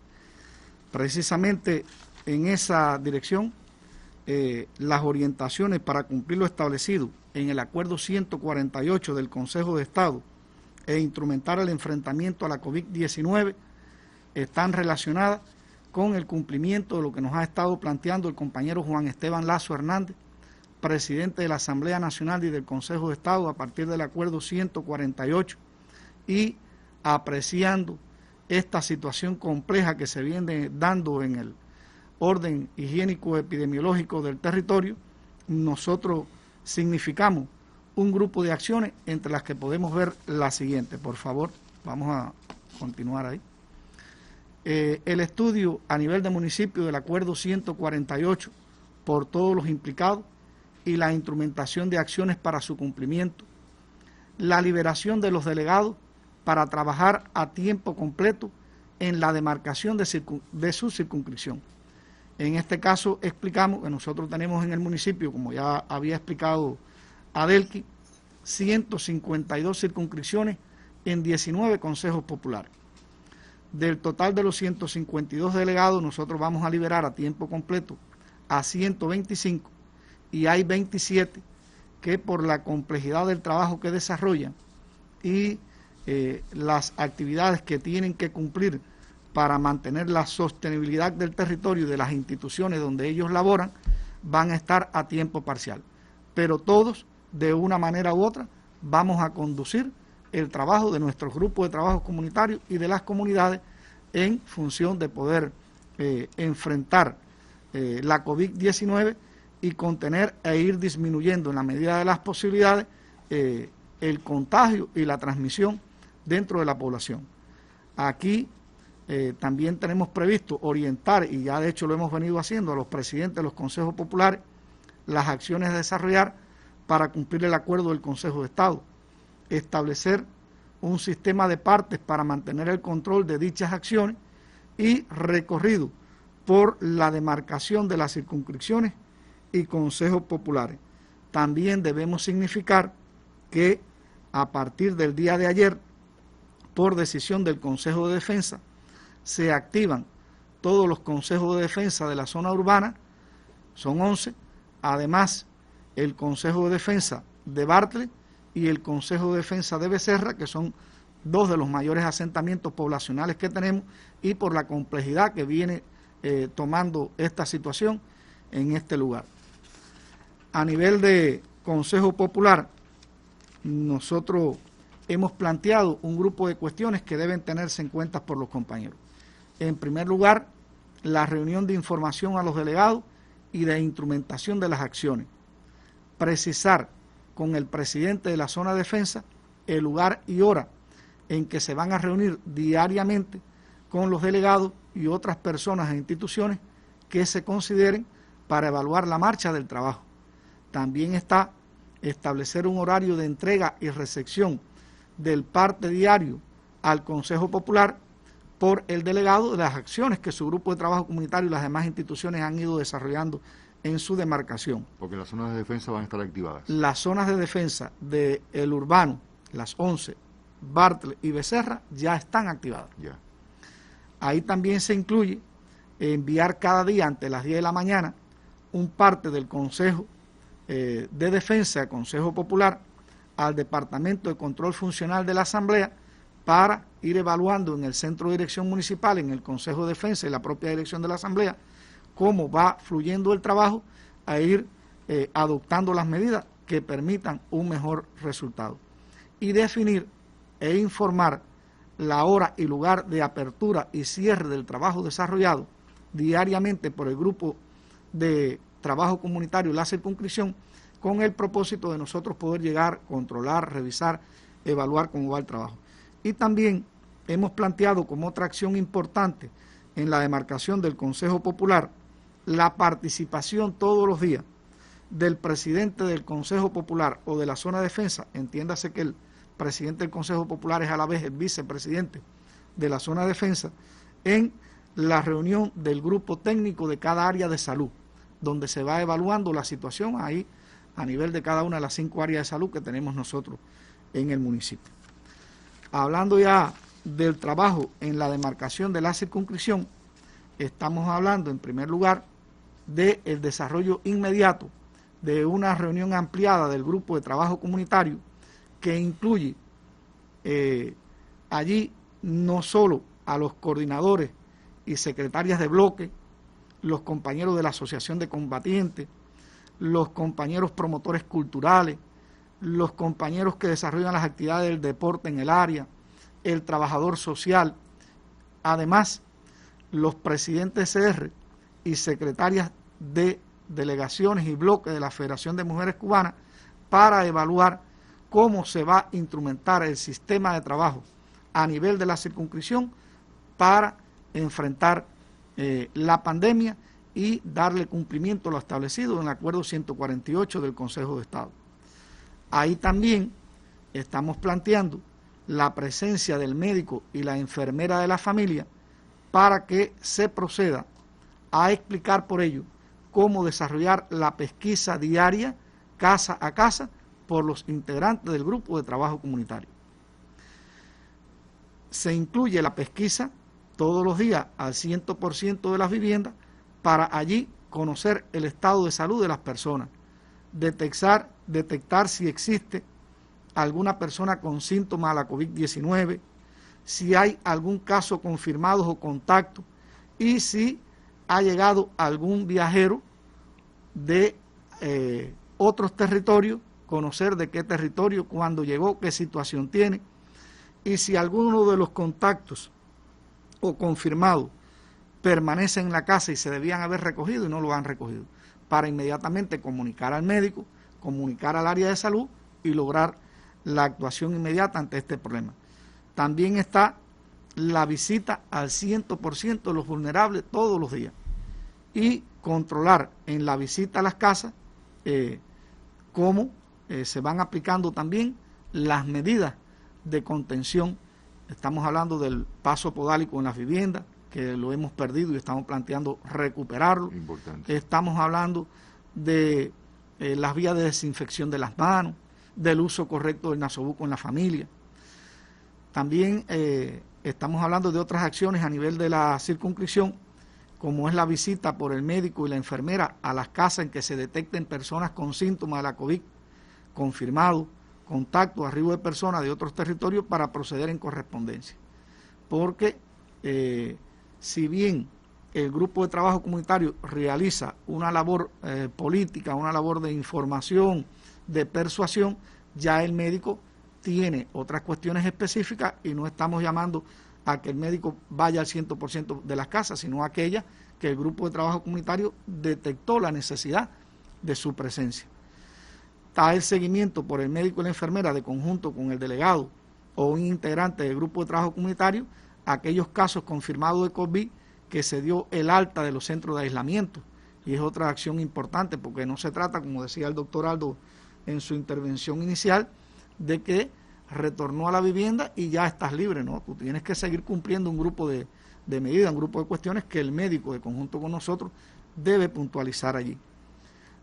Precisamente en esa dirección, las orientaciones para cumplir lo establecido en el Acuerdo 148 del Consejo de Estado e instrumentar el enfrentamiento a la COVID-19 están relacionadas con el cumplimiento de lo que nos ha estado planteando el compañero Juan Esteban Lazo Hernández, presidente de la Asamblea Nacional y del Consejo de Estado a partir del Acuerdo 148 y apreciando esta situación compleja que se viene dando en el orden higiénico epidemiológico del territorio. Nosotros significamos un grupo de acciones entre las que podemos ver la siguiente. Por favor, vamos a continuar ahí. El estudio a nivel de municipio del Acuerdo 148 por todos los implicados y la instrumentación de acciones para su cumplimiento, la liberación de los delegados para trabajar a tiempo completo en la demarcación de su circunscripción. En este caso explicamos que nosotros tenemos en el municipio, como ya había explicado Adelqui, 152 circunscripciones en 19 consejos populares. Del total de los 152 delegados, nosotros vamos a liberar a tiempo completo a 125 y hay 27 que por la complejidad del trabajo que desarrollan y las actividades que tienen que cumplir para mantener la sostenibilidad del territorio y de las instituciones donde ellos laboran, van a estar a tiempo parcial. Pero todos, de una manera u otra, vamos a conducir el trabajo de nuestros grupos de trabajo comunitarios y de las comunidades en función de poder enfrentar la COVID-19 y contener e ir disminuyendo en la medida de las posibilidades el contagio y la transmisión dentro de la población. Aquí también tenemos previsto orientar, y ya de hecho lo hemos venido haciendo, a los presidentes de los consejos populares, las acciones a desarrollar para cumplir el acuerdo del Consejo de Estado, establecer un sistema de partes para mantener el control de dichas acciones y recorrido por la demarcación de las circunscripciones y consejos populares. También debemos significar que a partir del día de ayer, por decisión del Consejo de Defensa, se activan todos los consejos de defensa de la zona urbana, son 11, además el Consejo de Defensa de Bartlett y el Consejo de Defensa de Becerra, que son dos de los mayores asentamientos poblacionales que tenemos y por la complejidad que viene tomando esta situación en este lugar. A nivel de Consejo Popular, nosotros hemos planteado un grupo de cuestiones que deben tenerse en cuenta por los compañeros. En primer lugar, la reunión de información a los delegados y de instrumentación de las acciones. Precisar con el presidente de la zona de defensa el lugar y hora en que se van a reunir diariamente con los delegados y otras personas e instituciones que se consideren para evaluar la marcha del trabajo. También está establecer un horario de entrega y recepción del parte diario al Consejo Popular por el delegado de las acciones que su grupo de trabajo comunitario y las demás instituciones han ido desarrollando en su demarcación. Porque las zonas de defensa van a estar activadas. Las zonas de defensa del urbano, las 11, Bartlett y Becerra, ya están activadas. Ya. Ahí también se incluye enviar cada día ante las 10 de la mañana un parte del Consejo de Defensa, Consejo Popular, al Departamento de Control Funcional de la Asamblea para ir evaluando en el Centro de Dirección Municipal, en el Consejo de Defensa y la propia dirección de la Asamblea, cómo va fluyendo el trabajo, a ir adoptando las medidas que permitan un mejor resultado. Y definir e informar la hora y lugar de apertura y cierre del trabajo desarrollado diariamente por el grupo de trabajo comunitario La Circunscripción, con el propósito de nosotros poder llegar, controlar, revisar, evaluar cómo va el trabajo. Y también hemos planteado como otra acción importante en la demarcación del Consejo Popular la participación todos los días del presidente del Consejo Popular o de la zona de defensa, entiéndase que el presidente del Consejo Popular es a la vez el vicepresidente de la zona de defensa, en la reunión del grupo técnico de cada área de salud, donde se va evaluando la situación ahí a nivel de cada una de las 5 áreas de salud que tenemos nosotros en el municipio. Hablando ya del trabajo en la demarcación de la circunscripción, estamos hablando en primer lugar del desarrollo inmediato de una reunión ampliada del grupo de trabajo comunitario que incluye allí no solo a los coordinadores y secretarias de bloque, los compañeros de la Asociación de Combatientes, los compañeros promotores culturales, los compañeros que desarrollan las actividades del deporte en el área, el trabajador social, además los presidentes CR y secretarias de delegaciones y bloques de la Federación de Mujeres Cubanas, para evaluar cómo se va a instrumentar el sistema de trabajo a nivel de la circunscripción para enfrentar la pandemia y darle cumplimiento a lo establecido en el Acuerdo 148 del Consejo de Estado. Ahí también estamos planteando la presencia del médico y la enfermera de la familia para que se proceda a explicar por ello cómo desarrollar la pesquisa diaria, casa a casa, por los integrantes del grupo de trabajo comunitario. Se incluye la pesquisa todos los días al 100% de las viviendas para allí conocer el estado de salud de las personas, detectar si existe alguna persona con síntomas de la COVID-19, si hay algún caso confirmado o contacto y si ha llegado algún viajero de otros territorios, conocer de qué territorio, cuándo llegó, qué situación tiene, y si alguno de los contactos o confirmados permanece en la casa y se debían haber recogido y no lo han recogido, para inmediatamente comunicar al médico, comunicar al área de salud y lograr la actuación inmediata ante este problema. También está la visita al 100% de los vulnerables todos los días y controlar en la visita a las casas cómo se van aplicando también las medidas de contención. Estamos hablando del paso podálico en las viviendas, que lo hemos perdido y estamos planteando recuperarlo. Importante. Estamos hablando de las vías de desinfección de las manos, del uso correcto del nasobuco en la familia. También estamos hablando de otras acciones a nivel de la circunscripción, como es la visita por el médico y la enfermera a las casas en que se detecten personas con síntomas de la COVID confirmados, contacto, arribo de personas de otros territorios para proceder en correspondencia. Porque si bien el grupo de trabajo comunitario realiza una labor política, una labor de información, de persuasión, ya el médico tiene otras cuestiones específicas y no estamos llamando a que el médico vaya al 100% de las casas, sino a aquellas que el grupo de trabajo comunitario detectó la necesidad de su presencia. Está el seguimiento por el médico y la enfermera de conjunto con el delegado o un integrante del grupo de trabajo comunitario, aquellos casos confirmados de COVID que se dio el alta de los centros de aislamiento. Y es otra acción importante porque no se trata, como decía el doctor Aldo en su intervención inicial, de que retornó a la vivienda y ya estás libre, ¿no? Tú tienes que seguir cumpliendo un grupo de medidas, un grupo de cuestiones que el médico de conjunto con nosotros debe puntualizar allí.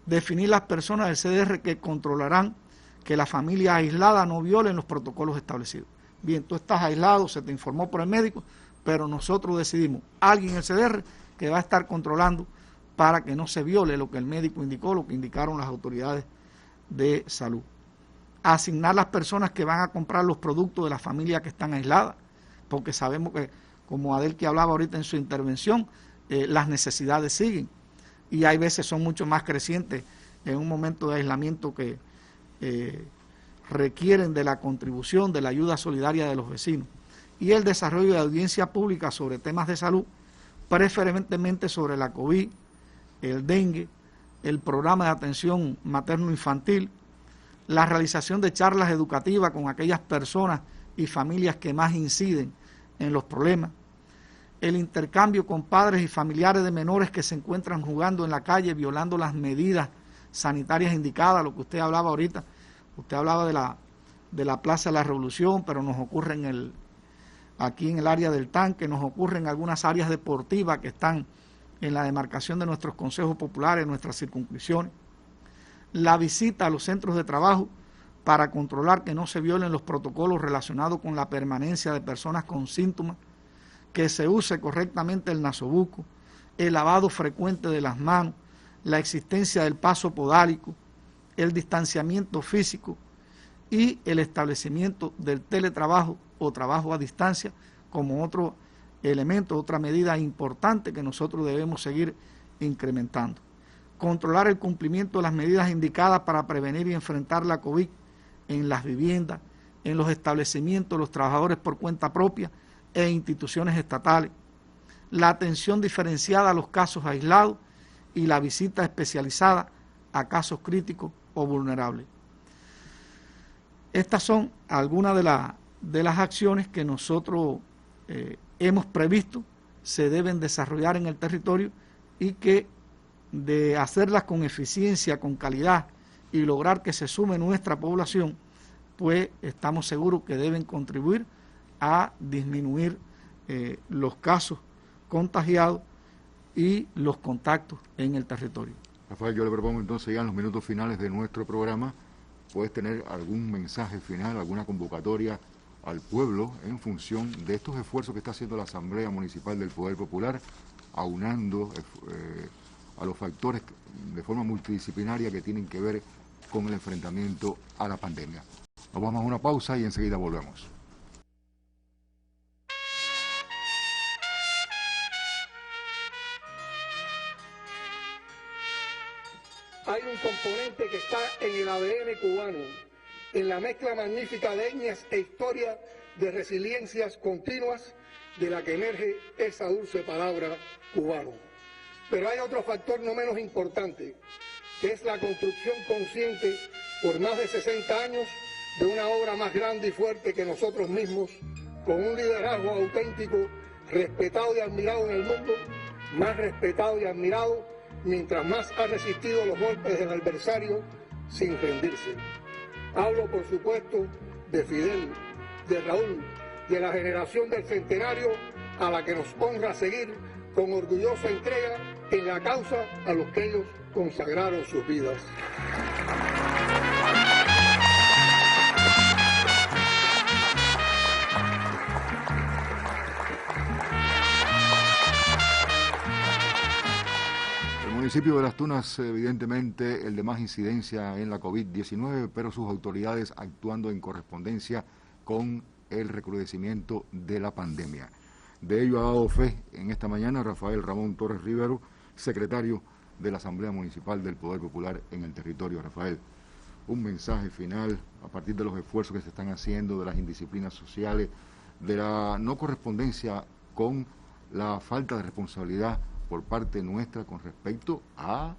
Definir las personas del CDR que controlarán que la familia aislada no violen los protocolos establecidos. Bien, tú estás aislado, se te informó por el médico, pero nosotros decidimos, alguien en el CDR que va a estar controlando para que no se viole lo que el médico indicó, lo que indicaron las autoridades de salud. Asignar las personas que van a comprar los productos de las familias que están aisladas, porque sabemos que, como Adelqui hablaba ahorita en su intervención, las necesidades siguen y hay veces son mucho más crecientes en un momento de aislamiento que requieren de la contribución, de la ayuda solidaria de los vecinos, y el desarrollo de audiencia pública sobre temas de salud, preferentemente sobre la COVID, el dengue, el programa de atención materno-infantil, la realización de charlas educativas con aquellas personas y familias que más inciden en los problemas, el intercambio con padres y familiares de menores que se encuentran jugando en la calle, violando las medidas sanitarias indicadas, lo que usted hablaba ahorita. Usted hablaba de la Plaza de la Revolución, pero nos ocurre aquí en el área del Tanque, nos ocurre en algunas áreas deportivas que están en la demarcación de nuestros consejos populares, nuestras circunscripciones. La visita a los centros de trabajo para controlar que no se violen los protocolos relacionados con la permanencia de personas con síntomas, que se use correctamente el nasobuco, el lavado frecuente de las manos, la existencia del paso podálico, el distanciamiento físico y el establecimiento del teletrabajo o trabajo a distancia como otro elemento, otra medida importante que nosotros debemos seguir incrementando. Controlar el cumplimiento de las medidas indicadas para prevenir y enfrentar la COVID en las viviendas, en los establecimientos, los trabajadores por cuenta propia e instituciones estatales, la atención diferenciada a los casos aislados y la visita especializada a casos críticos o vulnerables. Estas son algunas de las acciones que nosotros hemos previsto se deben desarrollar en el territorio y que de hacerlas con eficiencia, con calidad y lograr que se sume nuestra población, pues estamos seguros que deben contribuir a disminuir los casos contagiados y los contactos en el territorio. Rafael, yo le propongo entonces ya en los minutos finales de nuestro programa, ¿puedes tener algún mensaje final, alguna convocatoria al pueblo en función de estos esfuerzos que está haciendo la Asamblea Municipal del Poder Popular, aunando a los factores de forma multidisciplinaria que tienen que ver con el enfrentamiento a la pandemia? Nos vamos a una pausa y enseguida volvemos. Hay un componente que está en el ADN cubano, en la mezcla magnífica de etnias e historia de resiliencias continuas de la que emerge esa dulce palabra cubano. Pero hay otro factor no menos importante, que es la construcción consciente por más de 60 años de una obra más grande y fuerte que nosotros mismos, con un liderazgo auténtico, respetado y admirado en el mundo, más respetado y admirado mientras más ha resistido los golpes del adversario sin rendirse. Hablo, por supuesto, de Fidel, de Raúl, de la generación del centenario a la que nos honra seguir con orgullosa entrega en la causa a los que ellos consagraron sus vidas. El municipio de Las Tunas, evidentemente, el de más incidencia en la COVID-19, pero sus autoridades actuando en correspondencia con el recrudecimiento de la pandemia. De ello ha dado fe en esta mañana Rafael Ramón Torres Rivero, secretario de la Asamblea Municipal del Poder Popular en el territorio. Rafael, un mensaje final a partir de los esfuerzos que se están haciendo, de las indisciplinas sociales, de la no correspondencia con la falta de responsabilidad por parte nuestra con respecto a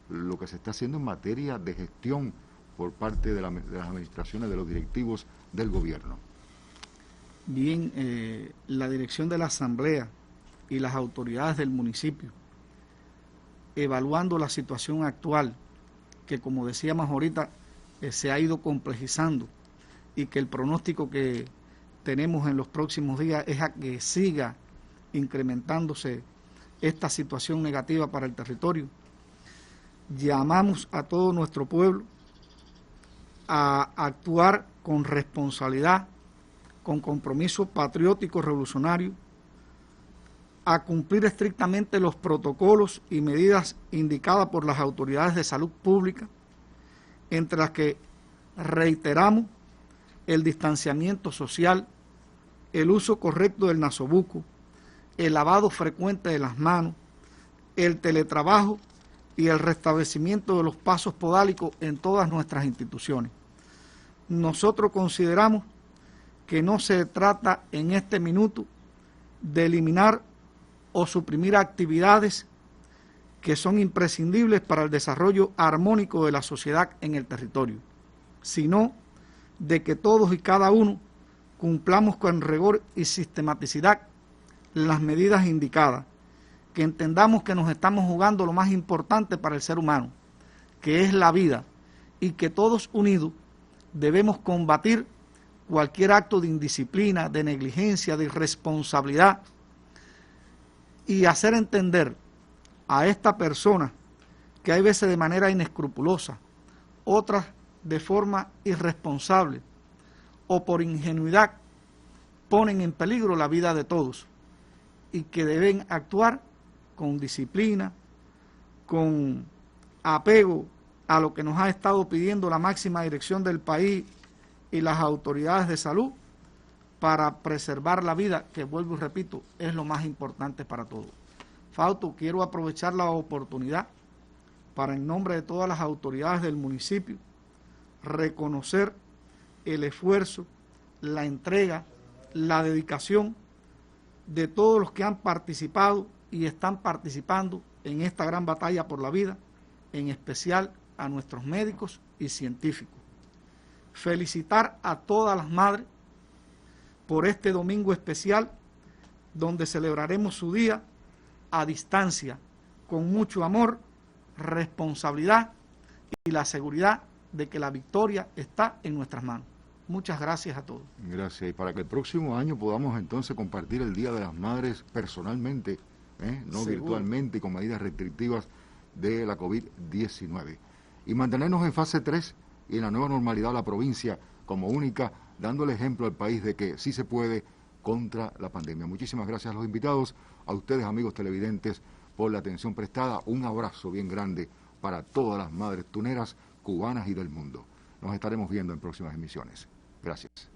lo que se está haciendo en materia de gestión por parte de las administraciones, de los directivos del gobierno. Bien, la dirección de la Asamblea y las autoridades del municipio, evaluando la situación actual, que como decíamos ahorita, se ha ido complejizando y que el pronóstico que tenemos en los próximos días es a que siga incrementándose esta situación negativa para el territorio. Llamamos a todo nuestro pueblo a actuar con responsabilidad, con compromiso patriótico revolucionario, a cumplir estrictamente los protocolos y medidas indicadas por las autoridades de salud pública, entre las que reiteramos el distanciamiento social, el uso correcto del nasobuco, el lavado frecuente de las manos, el teletrabajo y el restablecimiento de los pasos podálicos en todas nuestras instituciones. Nosotros consideramos que no se trata en este minuto de eliminar o suprimir actividades que son imprescindibles para el desarrollo armónico de la sociedad en el territorio, sino de que todos y cada uno cumplamos con rigor y sistematicidad las medidas indicadas, que entendamos que nos estamos jugando lo más importante para el ser humano, que es la vida, y que todos unidos debemos combatir cualquier acto de indisciplina, de negligencia, de irresponsabilidad, y hacer entender a esta persona que hay veces de manera inescrupulosa, otras de forma irresponsable o por ingenuidad ponen en peligro la vida de todos, y que deben actuar con disciplina, con apego a lo que nos ha estado pidiendo la máxima dirección del país y las autoridades de salud para preservar la vida, que vuelvo y repito, es lo más importante para todos. Fausto, quiero aprovechar la oportunidad para, en nombre de todas las autoridades del municipio, reconocer el esfuerzo, la entrega, la dedicación de todos los que han participado y están participando en esta gran batalla por la vida, en especial a nuestros médicos y científicos. Felicitar a todas las madres por este domingo especial, donde celebraremos su día a distancia, con mucho amor, responsabilidad y la seguridad de que la victoria está en nuestras manos. Muchas gracias a todos. Gracias. Y para que el próximo año podamos entonces compartir el Día de las Madres personalmente, no Seguro. virtualmente y con medidas restrictivas de la COVID-19. Y mantenernos en fase 3 y en la nueva normalidad de la provincia como única, dando el ejemplo al país de que sí se puede contra la pandemia. Muchísimas gracias a los invitados, a ustedes amigos televidentes, por la atención prestada. Un abrazo bien grande para todas las madres tuneras, cubanas y del mundo. Nos estaremos viendo en próximas emisiones. Gracias.